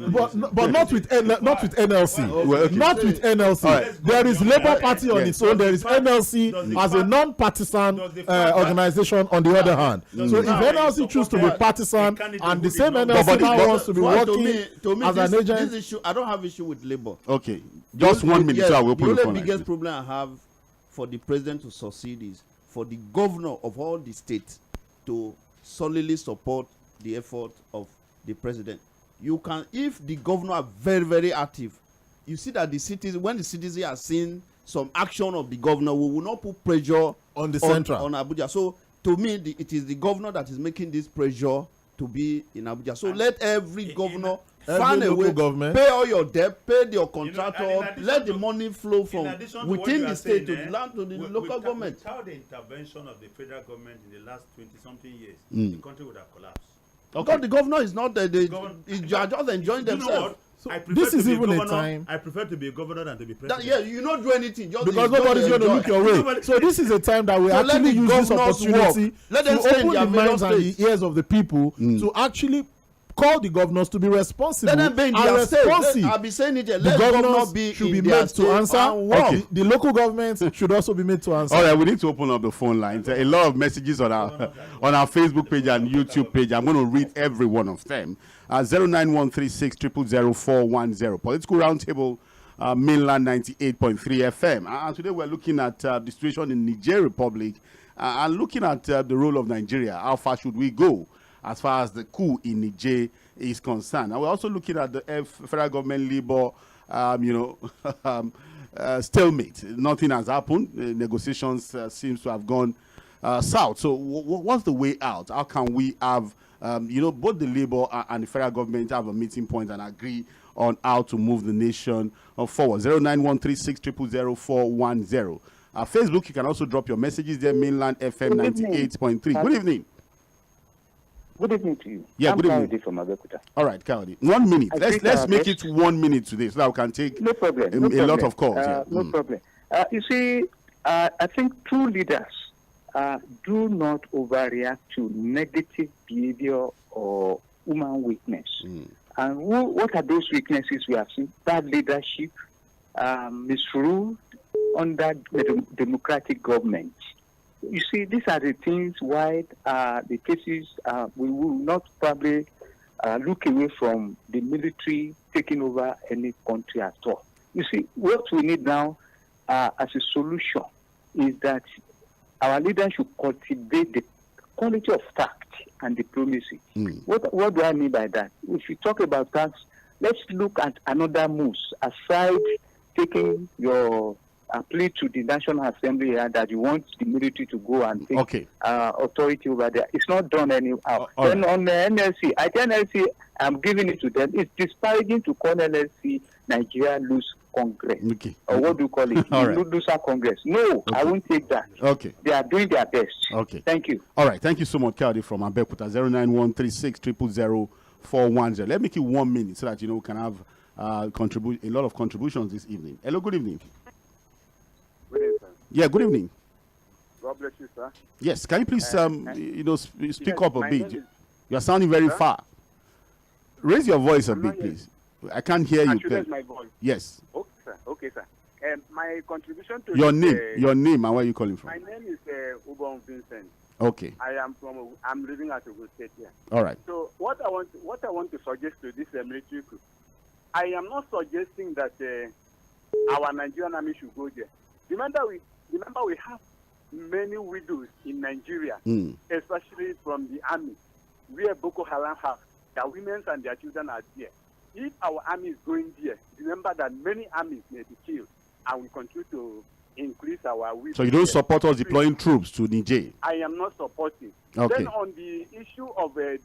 But not with NLC. Well, okay. Not with NLC. Right. There is Labour Party on Yes. its own. There is NLC as a non-partisan organization on the other hand. So if NLC choose to be partisan and the same NLC now wants to be working as an agent. This issue, I don't have issue with Labour. Okay. Just 1 minute, so I will open the The phone only lines. biggest problem I have for the president to succeed is for the governor of all the states to solidly support the effort of the president. You can, if the governor are very, very active, you see that the cities, when the citizens are seeing some action of the governor, we will not put pressure On the central. on Abuja. So to me, it is the governor that is making this pressure to be in Abuja. So let every governor find a local way, government. pay all your debt, pay your and contractor, in addition let the to- money flow In from addition to what within you the are state saying, to the land to the local government. Without the intervention of the federal government in the last 20-something years, the country would have collapsed. Because the governor is not they Governor- are just enjoying You know themselves. what? So I prefer this to is be even a governor. time- I prefer to be a governor than to be That, president. yeah, you not do anything just Because just nobody's going to enjoy. look your way. Nobody- So this is a time that we So let actually the use this governors opportunity work. Let them to stay in open their the minds and various the ears of the people to actually call the governors to be responsible Let them be in and their state. responsive. I'll be saying it here. The Let governors governors be should in be their made state to answer. and work. Okay. The local governments should also be made to answer. All right, we need to open up the phone lines. A lot of messages on our Facebook page and YouTube page. I'm going to read every one of them. 09136 0000410. Political Roundtable, mainland 98.3 FM. And today we're looking at the situation in Niger Republic and looking at the role of Nigeria. How far should we go as far as the coup in Niger is concerned? And we're also looking at the federal government Labour, stalemate. Nothing has happened. Negotiations seems to have gone south. So what's the way out? How can we have, both the Labour and the federal government have a meeting point and agree on how to move the nation forward? 09136 0000410. Facebook, you can also drop your messages there. Mainland FM 98.3. Good evening. Good evening to you. Yeah, I'm good evening. Kayode from Abeokuta. All right, Kawadi. 1 minute. I Let's think make best- it 1 minute today so that we can take No problem. a no problem. lot of calls. Yeah. No problem. You see, I think true leaders do not overreact to negative behavior or human weakness. And what are those weaknesses we have seen? Bad leadership, misrule under the democratic government. You see, these are the things why the cases we will not probably look away from the military taking over any country at all. You see, what we need now as a solution is that our leaders should cultivate the quality of tact and diplomacy. What do I mean by that? If you talk about that, let's look at another moves aside taking your plea to the National Assembly here that you want the military to go and take authority over there. It's not done anyhow. Then on the NLC, at NLC, I'm giving it to them. It's disparaging to call NLC Nigeria Loose Congress. Okay. Or what do you call it? All right. Looser Congress. No, I won't take that. Okay. They are doing their best. Okay. Thank you. All right. Thank you so much, Kawadi from Abeokuta. 09136 0000410. Let me make it 1 minute so that we can have a lot of contributions this evening. Hello, good evening. Good evening, sir. Yeah, good evening. God bless you, sir. Yes, can you please speak yes, up a my bit? name is- You are sounding very Sir? far. Raise your voice a I'm bit, not hearing. please. I can't hear you. I should raise my voice. Yes. Okay, sir. Okay, sir. My contribution to Your this, name. Your name and where are you calling from? My name is Ubon Vincent. Okay. I'm living at Ogun State here. All right. So what I want to suggest to this military coup, I am not suggesting that our Nigerian army should go there. Remember, we have many widows in Nigeria, especially from the army, where Boko Haram have their women and their children are there. If our army is going there, remember that many armies may be killed, and we continue to increase our widows. So you don't support us deploying troops to Niger? I am not supporting. Okay. Then on the issue of this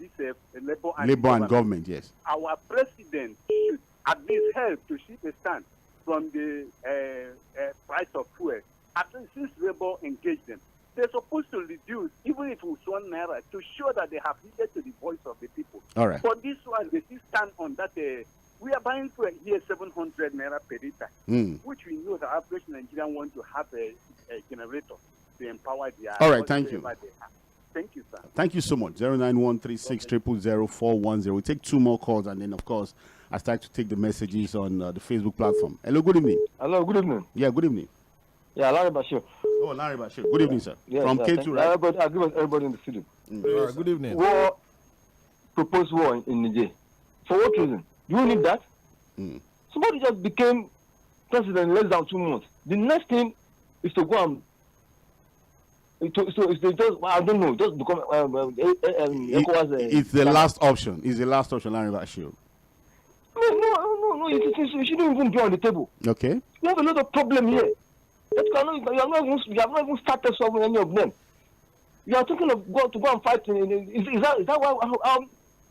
Labour and government, yes. Our president should at least help to shift a stand from the price of fuel. At least since Labour engaged them, they're supposed to reduce, even if it's 1 naira, to show that they have listened to the voice of the people. All right. For this one, they still stand on that. We are buying fuel here 700 naira per liter, which we know the average Nigerian want to have a generator to empower their. All right, thank you. Thank you, sir. Thank you so much. 09136000040. We take 2 more calls, and then, of course, I start to take the messages on the Facebook platform. Hello, good evening. Hello, good evening. Yeah, good evening. Yeah, Larry Bashir. Oh, Larry Bashir. Good evening, sir. Yes, From K2, right? I agree with everybody in the studio. All right, good evening. War, proposed war in Niger. For what reason? Do you need that? Somebody just became president in less than 2 months. The next thing is to go and just, I don't know, just become it's the last option. It's the last option, Larry Bashir. No. You shouldn't even be on the table. Okay. You have a lot of problem here. You have not even started solving any of them. You are talking of to go and fight. Is that why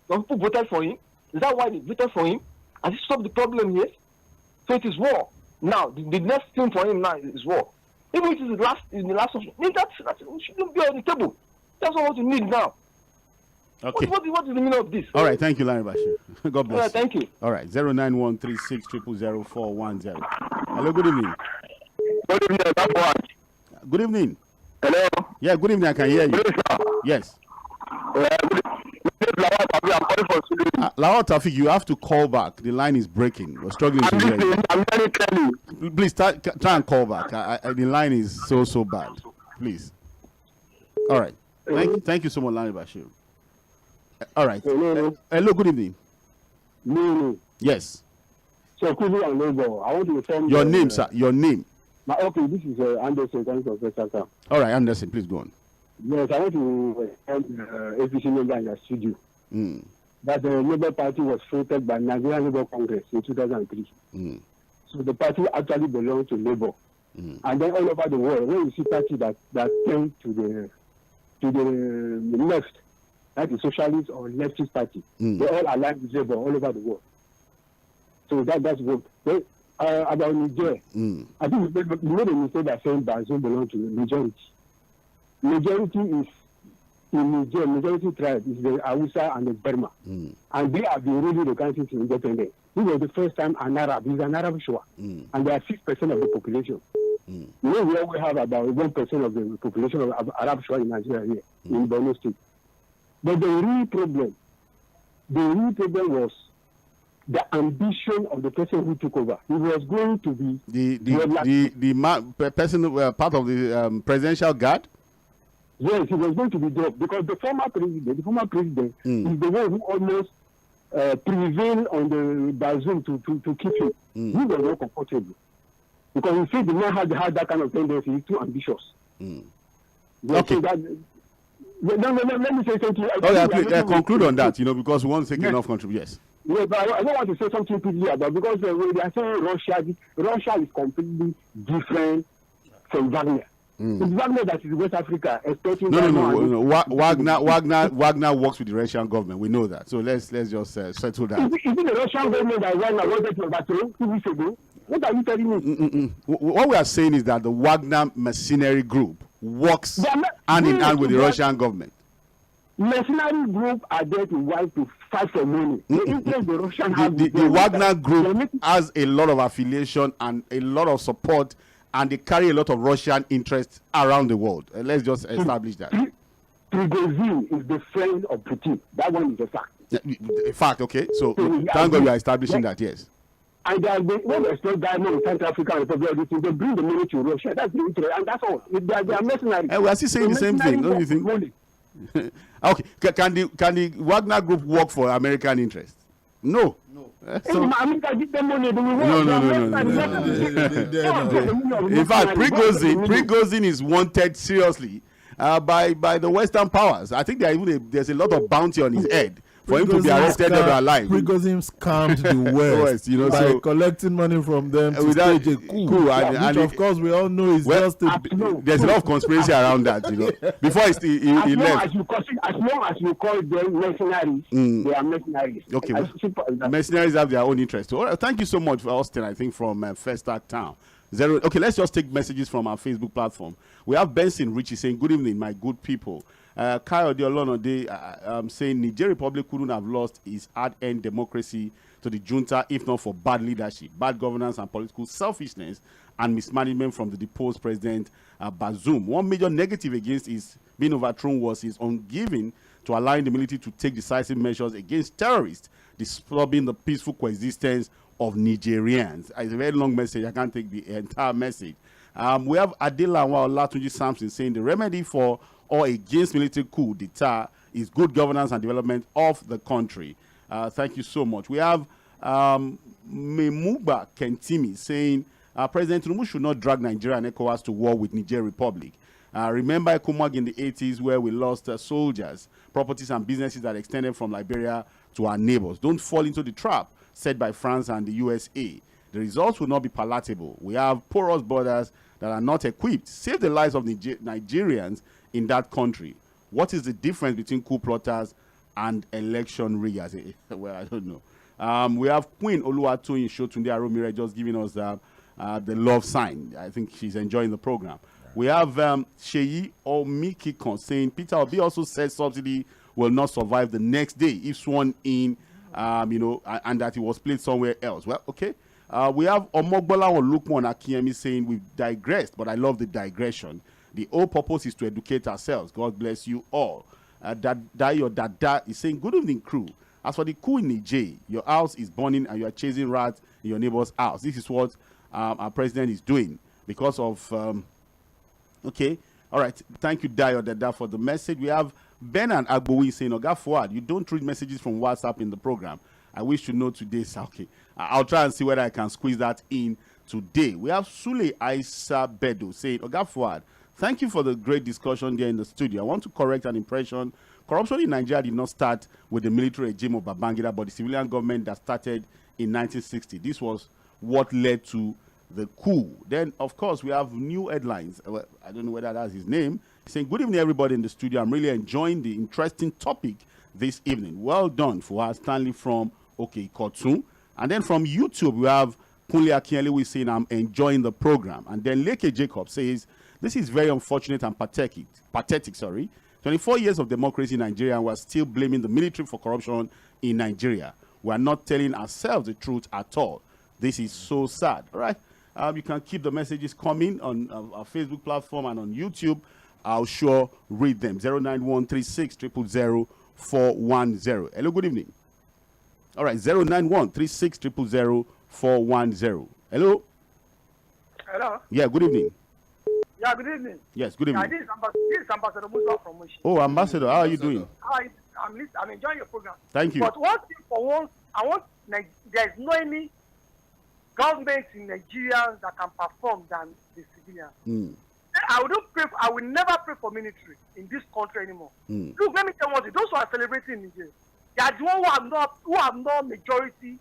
people voted for him? Is that why they voted for him? Has he solved the problem here? So it is war. Now, the next thing for him now is war. Even if it is the last option, that shouldn't be on the table. That's not what you need now. Okay. What is the meaning of this? All right, thank you, Larry Bashir. God bless. All right, thank you. All right, 09136000410. Hello, good evening. Good evening, Good evening. Hello. Yeah, good evening. I can hear you. Good evening, sir. Yes. Lawal Tafik, you have to call back. The line is breaking. We're struggling to hear you. I'm very clearly. Please try and call back. The line is so bad. Please. All right. Thank you so much, Larry Bashir. All right. Hello, good evening. Yes. So, I want to inform your name, sir. Your name. Okay, this is Anderson. All right, Anderson, please go on. Yes, I want to inform APC member in the studio that the Labour Party was floated by Nigerian Labour Congress in 2003. So the party actually belonged to Labour. And then all over the world, when you see party that tend to the left, like the socialist or leftist party, they all align with Labour all over the world. So that's what. About Niger, I think we made a mistake by saying Bazoum belongs to the majority. Majority is in Niger, majority tribe is the Hausa and the Burma. And they have been ruling the country since independence. This was the first time an Arab, he's an Arab Shua, and they are 6% of the population. You know, we have about 1% of the population of Arab Shua in Nigeria here, in Borno State. But the real problem was the ambition of the person who took over. He was going to be person part of the presidential guard. Yes, he was going to be dropped because the former president is the one who almost prevailed on the Bazoum to keep him. He was not comfortable because he said the man had that kind of tendency. He's too ambitious. Okay. Let me say something. Please conclude on that. Because we won't take enough contribution. Yes. Yeah, but I don't want to say something quickly about because they are saying Russia is completely different from Wagner. It's Wagner that is West Africa expecting. No. Wagner works with the Russian government. We know that. So let's just settle that. Is it the Russian government that Wagner wanted to overthrow 2 weeks ago? What are you telling me? What we are saying is that the Wagner mercenary group works hand in hand with the Russian government. Mercenary group are there to fight for money. The Wagner group has a lot of affiliation and a lot of support, and they carry a lot of Russian interests around the world. Let's just establish that. Prigozhin is the friend of Putin. That one is a fact. A fact, okay. So thank God you are establishing that, yes. And when they exploit diamond in Central Africa and they bring the money to Russia. That's the interest, and that's all. They are mercenaries. And we are still saying the same thing, don't you think? Okay. Can the Wagner group work for American interests? No. So, America give them money. They will no. work. In fact, Prigozhin is wanted seriously by the Western powers. I think there's a lot of bounty on his head for him to be arrested dead or alive. Prigozhin scammed the West, by collecting money from them to stage a coup, which of course we all know is just there's a lot of conspiracy around that, Before he left. As long as you call them mercenaries, they are mercenaries. Okay, mercenaries have their own interest. All right, thank you so much for Austin, I think, from Festac Town. Okay, let's just take messages from our Facebook platform. We have Benson Richie saying, good evening, my good people. Kyle Diolonode saying Niger Republic couldn't have lost its hard-earned democracy to the junta if not for bad leadership, bad governance and political selfishness and mismanagement from the deposed president Bazoum. One major negative against his being overthrown was his ungiving to allowing the military to take decisive measures against terrorists, disturbing the peaceful coexistence of Nigerians. It's a very long message. I can't take the entire message. We have Adela Olatunji Samson saying the remedy for or against military coup d'etat is good governance and development of the country. Thank you so much. We have Memuba Kentimi saying President Tinubu should not drag Nigeria and ECOWAS to war with Niger Republic. Remember Ekumag in the 80s where we lost soldiers, properties and businesses that extended from Liberia to our neighbors. Don't fall into the trap set by France and the USA. The results will not be palatable. We have porous borders that are not equipped. Save the lives of Nigerians in that country. What is the difference between coup plotters and election riggers? Well, I don't know. We have Queen Oluwatoyin Shotunde Aromire just giving us the love sign. I think she's enjoying the program. We have Sheyi Omikikon saying Peter Obi also said subsidy will not survive the next day if sworn in, and that it was played somewhere else. Well, okay. We have Omogbola or Lukman Akiyemi saying we've digressed, but I love the digression. The whole purpose is to educate ourselves. God bless you all. Dada is saying, good evening, crew. As for the coup in Niger, your house is burning and you are chasing rats in your neighbor's house. This is what our president is doing because of... okay. All right. Thank you, Dayo Dada, for the message. We have Ben and Agbowi saying, Oga Fuad, you don't read messages from WhatsApp in the program. I wish to know today. Okay. I'll try and see whether I can squeeze that in today. We have Sule Aisa Bedo saying, Oga Fuad, thank you for the great discussion there in the studio. I want to correct an impression. Corruption in Nigeria did not start with the military regime of Babangida, but the civilian government that started in 1960. This was what led to the coup. Then, of course, we have new headlines. Well, I don't know whether that's his name. He's saying, good evening, everybody in the studio. I'm really enjoying the interesting topic this evening. Well done for us, Stanley from Kotun. And then from YouTube, we have Kunle Akinyele who is saying, I'm enjoying the program. And then Leke Jacob says, this is very unfortunate and pathetic. 24 years of democracy in Nigeria, and we're still blaming the military for corruption in Nigeria. We're not telling ourselves the truth at all. This is so sad. All right. You can keep the messages coming on our Facebook platform and on YouTube. I'll sure read them. 09136 410. Hello, good evening. All right, 09136 410. Hello. Hello. Yeah, good evening. Yeah, good evening. Yes, good evening. This is Ambassador Musa from Mushi. Oh, Ambassador, how are you doing? I'm enjoying your program. Thank you. But one thing for once, there's no any government in Nigeria that can perform than the civilians. I will never pray for military in this country anymore. Look, let me tell you one thing. Those who are celebrating Niger, they are the ones who have no majority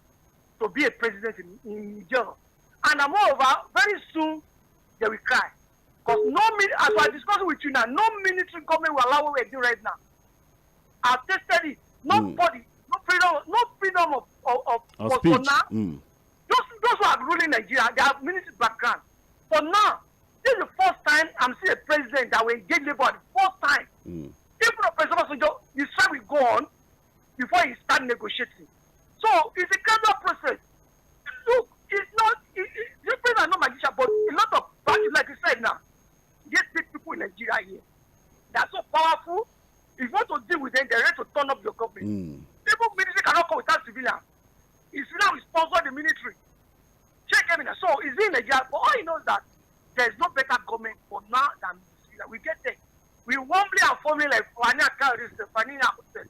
to be a president in Niger. And moreover, very soon they will cry. Because as we're discussing with you now, no military government will allow what we're doing right now. I've tested it. Nobody, no freedom of speech. For now. Those who are ruling Nigeria, they have military background. For now, this is the first time I'm seeing a president that will engage labor at the first time. Even the president, his time will go on before he start negotiating. So it's a gradual process. Look, it's not, this president is not magician, but a lot of parties, like you said now, these big people in Nigeria here, they are so powerful. If you want to deal with them, they're ready to turn up your government. People military cannot come without civilians. It's now we sponsor the military. Check everything. So is in Nigeria, but all he knows that there is no better government for now than we get there. We warmly and formally like Fania Carries, Fania Hotel.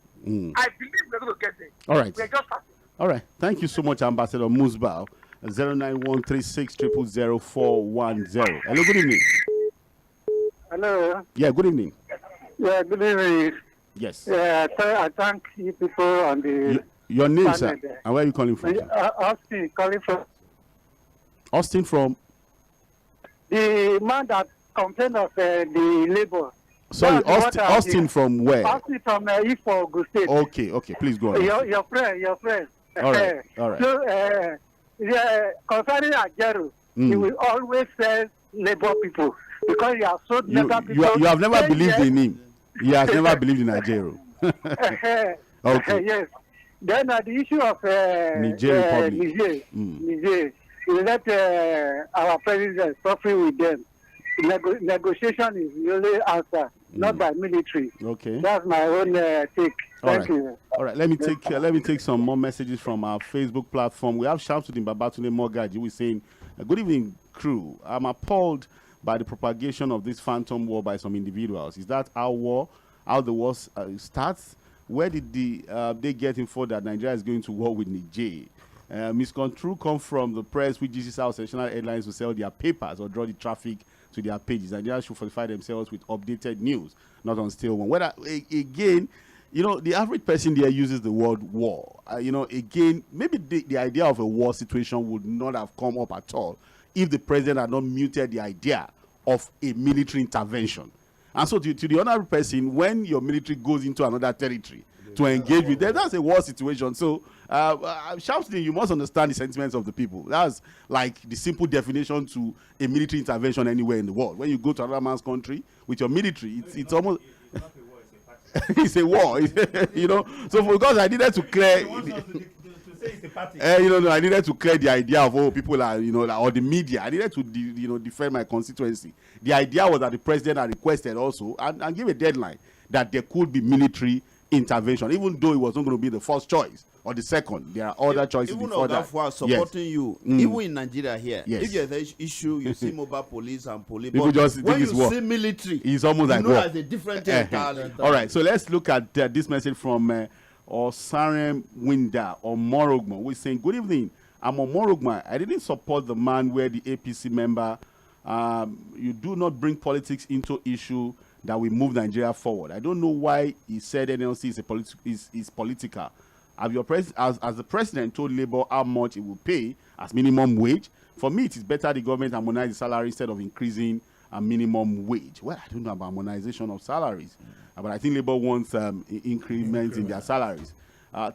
I believe we're going to get there. All right. We're just starting. All right. Thank you so much, Ambassador Musbao. 09136000410. Hello, good evening. Hello. Yeah, good evening. Yeah, good evening. Yes. Yeah, I thank you people on the. Your name, sir, and where are you calling from? Austin, calling from. Austin from? The man that complained of the labor. Sorry, Austin from where? Austin from Ifo, Ogun State. Okay, please go on. Your friend. All right. So, concerning Ajero, he will always say labor people because he has sold labor people. You have never believed in him. He has never believed in Nigeria. Okay. Yes. Then the issue of Niger Niger, is that our president suffering with them. Negotiation is the only answer, not by military. Okay. That's my own take. Thank you. All right. Let me take some more messages from our Facebook platform. We have Shamsuddin Babatunde Mogaji who is saying, "Good evening, crew. I'm appalled by the propagation of this phantom war by some individuals. Is that how the war starts? Where did they get info that Nigeria is going to war with Niger? Miscontrol come from the press, which uses our sensational headlines to sell their papers or draw the traffic to their pages. Nigerians should fortify themselves with updated news, not on stale one." Whether again, the average person there uses the word war. Again, maybe the idea of a war situation would not have come up at all if the president had not muted the idea of a military intervention. And so to the honorable person, when your military goes into another territory to engage with them, that's a war situation. So, Shamsuddin, you must understand the sentiments of the people. That's like the simple definition to a military intervention anywhere in the world. When you go to another man's country with your military, it's almost... It's a war, So because I needed to clear... I needed to clear the idea of people are or the media. I needed to defend my constituency. The idea was that the president had requested also and give a deadline that there could be military intervention, even though it was not going to be the first choice or the second. There are other choices before that. Supporting you, even in Nigeria here. If there's an issue, you see mobile police and police. People just when you see military, it's almost like war. It's a different thing. All right, so let's look at this message from Osarem Winda or Morogma. We're saying, "Good evening. I'm on Morogma. I didn't support the man where the APC member. You do not bring politics into issue that will move Nigeria forward. I don't know why he said NLC is political. Have your as the president told Labour how much it will pay as minimum wage? For me, it is better the government harmonize the salary instead of increasing a minimum wage." Well, I don't know about harmonization of salaries, but I think Labour wants increments in their salaries.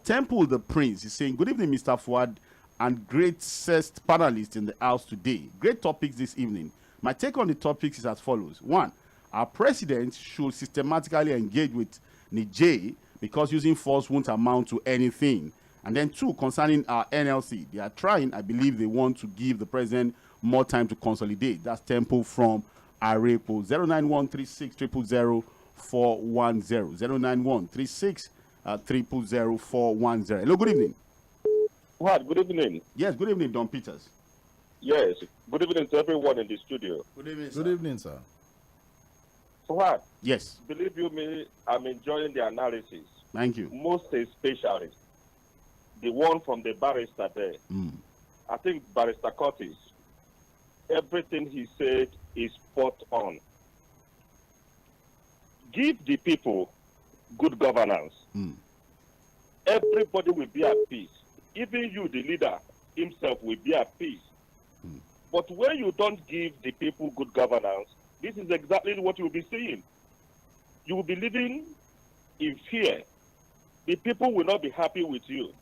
Temple the Prince is saying, "Good evening, Mr. Fuad and greatest panelists in the house today. Great topics this evening. My take on the topics is as follows. 1, our president should systematically engage with Niger because using force won't amount to anything. And then 2, concerning our NLC, they are trying. I believe they want to give the president more time to consolidate." That's Temple from Arepo. 09136000410. 09136000410. Hello, good evening. What? Good evening. Yes, good evening, Don Peters. Yes, good evening to everyone in the studio. Good evening, sir. Good evening, sir. So what? Yes. Believe you me, I'm enjoying the analysis. Thank you. Most especially the one from the barrister there. I think Barrister Curtis, everything he said is spot on. Give the people good governance. Everybody will be at peace. Even you, the leader himself, will be at peace. But when you don't give the people good governance, this is exactly what you'll be seeing. You will be living in fear. The people will not be happy with you.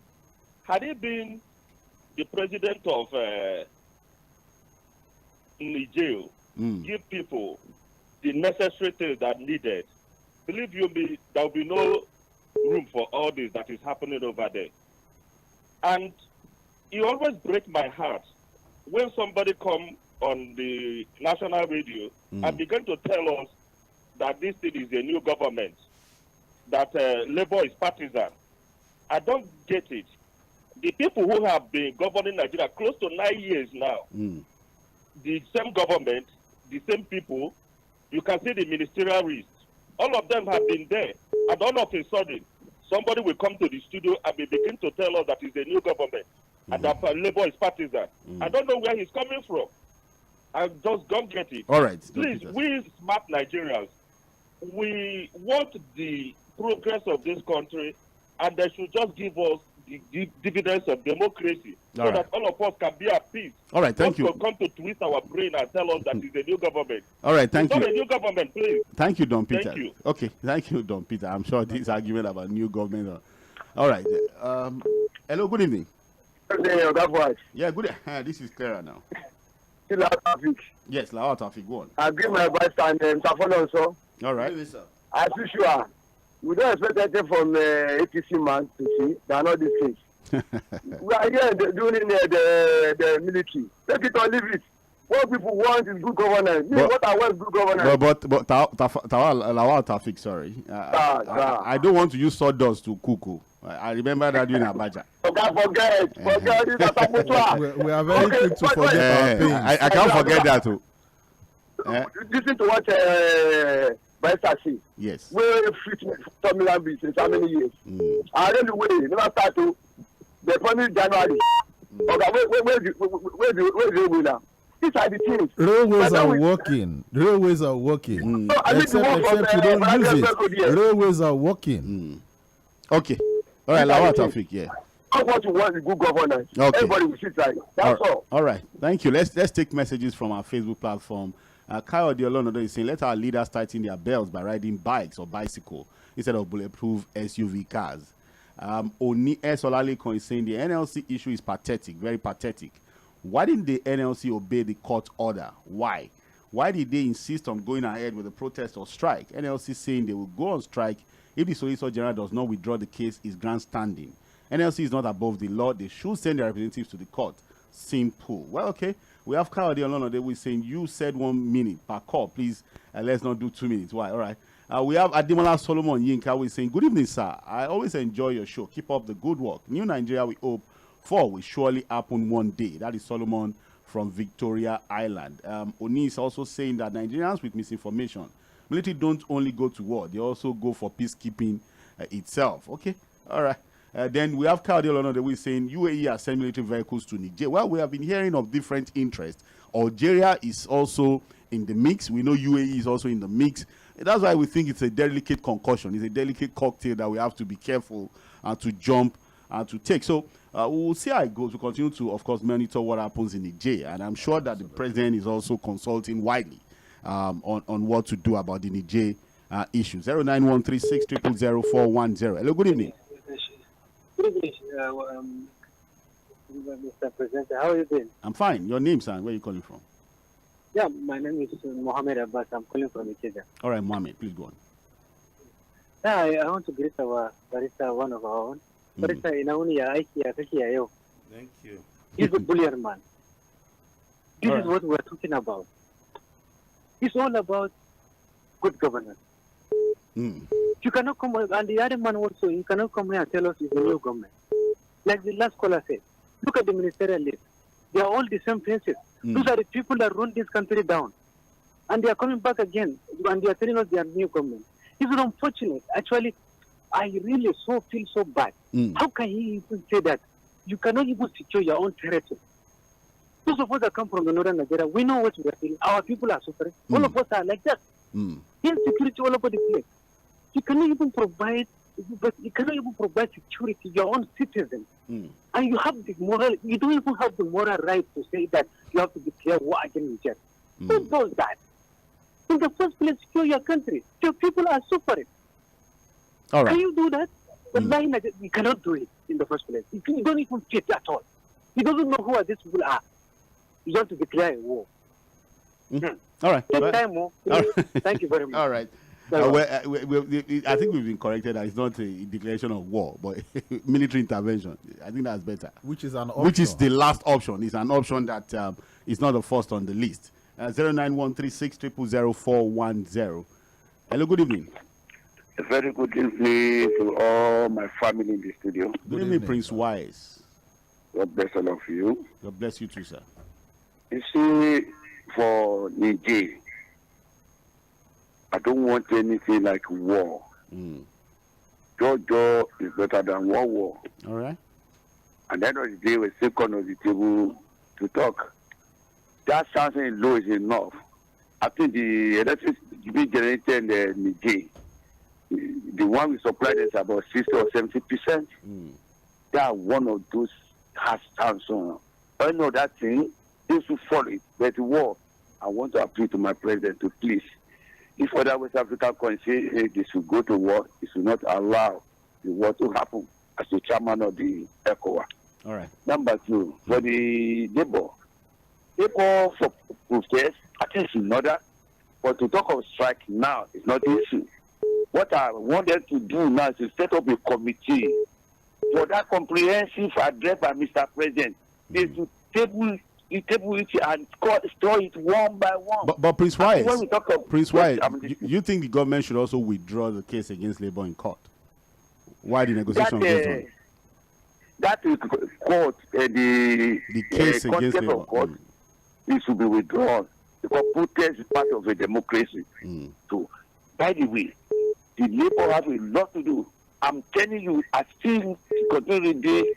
Had he been the president of Niger, give people the necessary things that needed, believe you me, there will be no room for all this that is happening over there. And it always breaks my heart when somebody come on the national radio and begin to tell us that this thing is a new government, that Labour is partisan. I don't get it. The people who have been governing Nigeria close to 9 years now, the same government, the same people, you can see the ministerial list. All of them have been there, and all of a sudden, somebody will come to the studio and begin to tell us that it's a new government and that Labour is partisan. I don't know where he's coming from. I just don't get it. All right. Please, we smart Nigerians, we want the progress of this country, and they should just give us the dividends of democracy so that all of us can be at peace. All right, thank you. Come to twist our brain and tell us that it's a new government. All right, thank it's you. Not a new government, please. Thank you, Don Peter. Thank you. Okay, thank you, Don Peter. I'm sure this argument about new government. All right. Hello, good evening. Yeah, good. This is Clara now. Yes, Lawal Tafik, go on. I give my advice and Safon also. All right. As usual, we don't expect anything from APC man to see. They are not this case. We are here doing the military. Take it or leave it. What people want is good governance. What I want is good governance. But Lawal Tafik, sorry. I don't want to use sawdust to Coup. I remember that during Abacha. Forget. We are very quick to forget our pains. I can't forget that too. Listen to what Baisa say. Yes. Where fit Formula B since how many years? I don't know where never start to the promise January. Where's the winner? These are the things. Railways are working. Railways are working. So, except you don't use it. Railways are working. Okay. All right, Lawal Tafik, yeah. What you want is good governance. Okay. Everybody will sit right. That's all. All right. Thank you. Let's take messages from our Facebook platform. Kyle Diolono is saying, let our leaders tighten their belts by riding bikes or bicycle instead of bulletproof SUV cars. Oni S. Olalekon is saying the NLC issue is pathetic, very pathetic. Why didn't the NLC obey the court order? Why? Why did they insist on going ahead with the protest or strike? NLC saying they will go on strike if the Solicitor General does not withdraw the case is grandstanding. NLC is not above the law. They should send their representatives to the court. Simple. Well, okay. We have Kyle Diolono there. We're saying you said 1 minute per call. Please, let's not do 2 minutes. Why? All right. We have Ademola Solomon Yinka. We're saying, good evening, sir. I always enjoy your show. Keep up the good work. New Nigeria, we hope for will surely happen one day. That is Solomon from Victoria Island. Oni is also saying that Nigerians with misinformation, military don't only go to war, they also go for peacekeeping itself. Okay, all right. Then we have Cardiel on the way saying UAE has sent military vehicles to Niger. Well, we have been hearing of different interests. Algeria is also in the mix. We know UAE is also in the mix. That's why we think it's a delicate concussion. It's a delicate cocktail that we have to be careful to jump and to take. So we'll see how it goes. We'll continue to, of course, monitor what happens in Niger. And I'm sure that the president is also consulting widely on what to do about the Niger issue. 09136 0000410. Hello, good evening. Good evening, Mr. President. How are you doing? I'm fine. Your name, sir, where are you calling from? Yeah, my name is Mohammed Abbas. I'm calling from Nigeria. All right, Mohammed, please go on. Yeah, I want to greet our barista, one of our own. Barista, thank you. He's a brilliant man. This is what we're talking about. It's all about good governance. You cannot come, and the other man also, you cannot come here and tell us it's a new government. Like the last caller said, look at the ministerial list. They are all the same faces. Those are the people that run this country down. And they are coming back again, and they are telling us they are new government. It's unfortunate. Actually, I really feel so bad. How can he even say that? You cannot even secure your own territory. Those of us that come from the northern Nigeria, we know what we are feeling. Our people are suffering. All of us are like that. Insecurity all over the place. You cannot even provide security to your own citizens. And you have the moral, you don't even have the moral right to say that you have to declare war against Niger. Who does that? In the first place, secure your country. Your people are suffering. All right. Can you do that? You cannot do it in the first place. You don't even fit at all. You don't know who these people are. You have to declare a war. All right. Take time more. Thank you very much. All right. I think we've been corrected that it's not a declaration of war, but military intervention. I think that's better. Which is an option. Which is the last option. It's an option that is not the first on the list. 09136 0000410. Hello, good evening. A very good evening to all my family in the studio. Good evening, Prince Wise. God bless all of you. God bless you too, sir. You see, for Niger, I don't want anything like war. Just jaw is better than war. All right. And at the end of the day, we still come on the table to talk. That something low is enough. I think the electricity being generated in Niger, the one we supply is about 60 or 70%. They are one of those has on. I know that thing, they should follow it. But the war, I want to appeal to my president to please, if other West African countries say they should go to war, they should not allow the war to happen as the chairman of the ECOWAS. All right. Number two, for the labor for protest, I think it's in order. But to talk of strike now is not the issue. What I wanted to do now is to set up a committee for that comprehensive address by Mr. President. Is to table it and store it one by one. But Prince Wise, when we talk of you think the government should also withdraw the case against Labour in court? Why the negotiation goes on? That is court, the case against Labour. Court, it should be withdrawn because protest is part of a democracy. So, by the way, the Labour have a lot to do. I'm telling you, I still continue the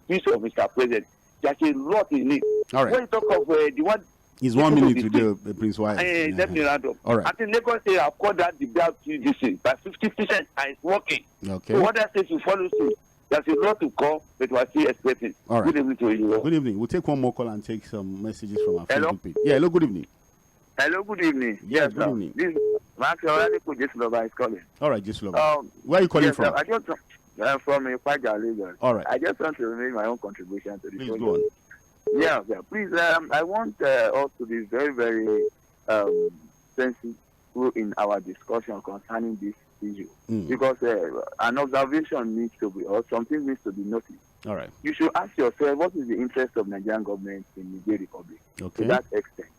speech of Mr. President. There's a lot in it. All right. When you talk of the one... It's 1 minute today, Prince Wise. Let me round up. All right. I think Lagos State have called that the BLTDC by 50% and it's working. Okay. So other states will follow suit. There's a lot to come, but we are still expecting. All right. Good evening to you. Good evening. We'll take one more call and take some messages from our Hello? Facebook page. Yeah, hello, good evening. Hello, good evening. Yes, good evening. This is Mark Aladipo Jesuloba is calling. All right, Jesuloba. Where are you calling from? I just from Ipaja, Lagos. All right. I just want to make my own contribution to the Please program. go on. Yeah. Please, I want us to be very, very sensitive in our discussion concerning this issue. Because an observation needs to be, or something needs to be noticed. All right. You should ask yourself, what is the interest of Nigerian government in Niger Republic Okay. to that extent?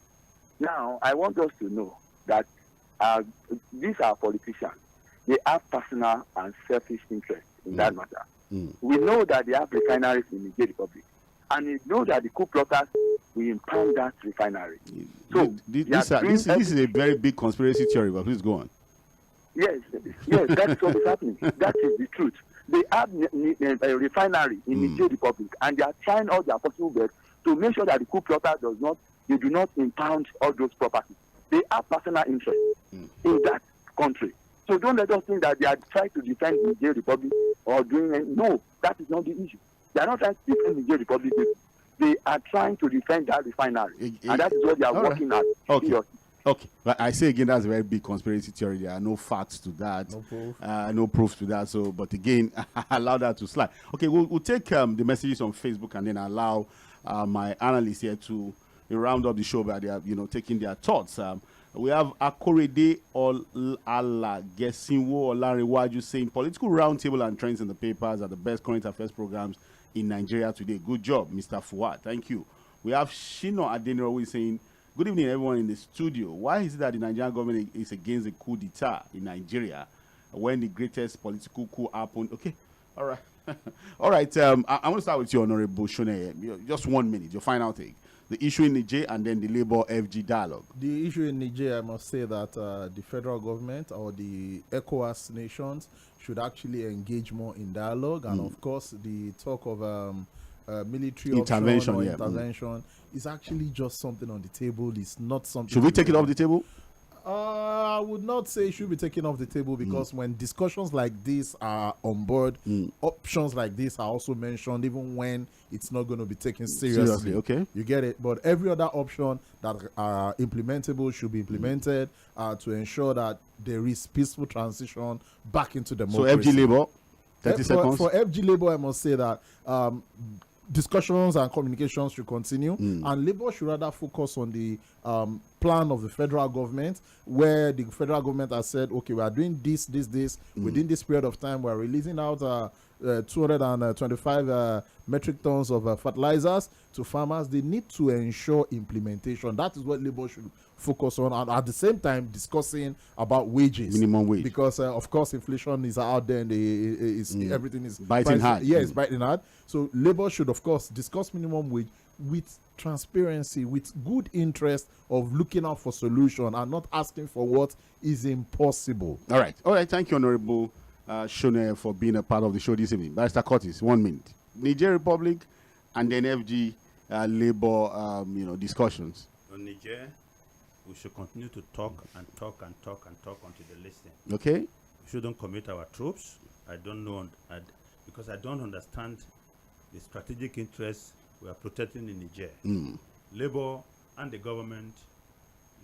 Now, I want us to know that these are politicians. They have personal and selfish interests in that matter. We know that they have refineries in Niger Republic. And we know that the coup plotters will impound that refinery. So This is a very big conspiracy theory, but please go on. Yes, that's what is happening. That is the truth. They have a refinery in Niger Republic, and they are trying all their possible best to make sure that the coup plotter do not impound all those properties. They have personal interest in that country. So don't let us think that they are trying to defend the Niger Republic or doing no, that is not the issue. They are not trying to defend the Niger Republic. They are trying to defend that refinery, and that is what they are working at. Okay, but I say again, that's a very big conspiracy theory. There are no facts to that, no proof to that. So, but again, allow that to slide. Okay, we'll take the messages on Facebook and then allow my analysts here to round up the show by their, taking their thoughts. We have Akorede Ala Gesinwo Olarewaju saying political roundtable and trends in the papers are the best current affairs programs in Nigeria today. Good job, Mr. Fuad. Thank you. We have Shino Adeniro saying, good evening, everyone in the studio. Why is it that the Nigerian government is against the coup d'etat in Nigeria when the greatest political coup happened? Okay, all right. All right, I want to start with you, Honorable Shone. Just 1 minute, your final take. The issue in Niger and then the Labour-FG dialogue. The issue in Niger, I must say that the federal government or the ECOWAS nations should actually engage more in dialogue. And of course, the talk of military intervention is actually just something on the table. It's not something. Should we take it off the table? I would not say it should be taken off the table because when discussions like this are on board, options like this are also mentioned, even when it's not going to be taken seriously. Okay, you get it. But every other option that are implementable should be implemented to ensure that there is peaceful transition back into democracy. So FG Labour, 30 seconds. For FG Labour, I must say that discussions and communications should continue, and Labour should rather focus on the plan of the federal government, where the federal government has said, okay, we are doing this within this period of time. We are releasing out 225 metric tons of fertilizers to farmers. They need to ensure implementation. That is what Labour should focus on, and at the same time discussing about wages, minimum wage, because of course inflation is out there and everything is biting hard. It's biting hard. So Labour should of course discuss minimum wage with transparency, with good interest of looking out for solution and not asking for what is impossible. All right. Thank you, Honorable Shone for being a part of the show this evening. Barrister Curtis, 1 minute. Niger Republic and then FG labor, discussions. On Niger, we should continue to talk and talk and talk and talk until they listen. Okay. We shouldn't commit our troops. I don't know, because I don't understand the strategic interests we are protecting in Niger. Labor and the government,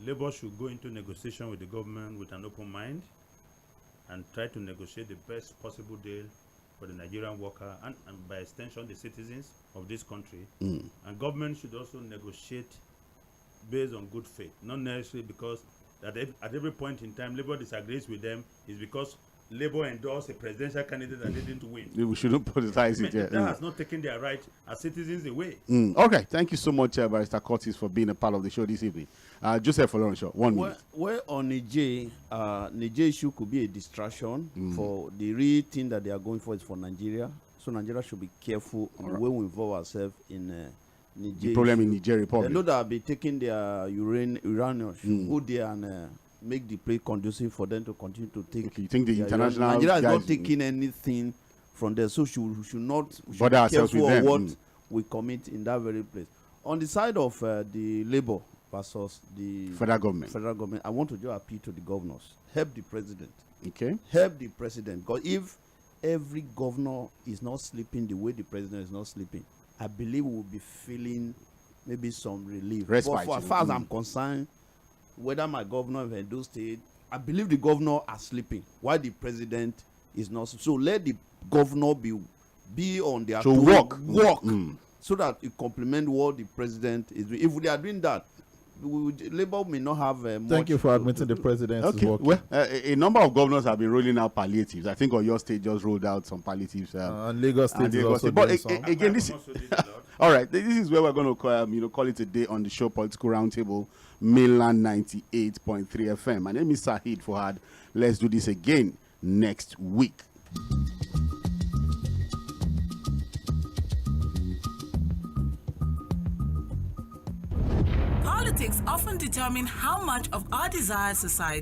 Labor should go into negotiation with the government with an open mind and try to negotiate the best possible deal for the Nigerian worker and by extension the citizens of this country. And government should also negotiate based on good faith, not necessarily because at every point in time Labour disagrees with them is because Labour endorsed a presidential candidate that they didn't win. We shouldn't politicize it. That has not taken their right as citizens away. Okay, thank you so much, Barrister Curtis, for being a part of the show this evening. Joseph Olorenshaw, 1 minute. Well, on Niger issue could be a distraction for the real thing that they are going for is for Nigeria. So Nigeria should be careful on the way we involve ourselves in Niger. The problem in Niger Republic. They know that be taking their uranium should go there and make the place conducive for them to continue to take. Okay, you think the international Nigeria is not taking anything from there, so we should not bother ourselves with them. What we commit in that very place. On the side of the Labour versus the federal government, I want to just appeal to the governors. Help the president. Okay. Help the president, because if every governor is not sleeping the way the president is not sleeping, I believe we will be feeling maybe some relief. Respite. But for as far as I'm concerned, whether my governor of Edo State, I believe the governor are sleeping while the president is not. So let the governor be on their work so that it complement what the president is doing. If they are doing that, Labour may not have much. Thank you for admitting the president is working. Well, a number of governors have been rolling out palliatives. I think your state just rolled out some palliatives. And Lagos State is also but doing some. again, this all right. This is where we're going to call it a day on the show Political Roundtable, Mainland 98.3 FM. My name is Sahid Fuad. Let's do this again next week. Politics often determine how much of our desired society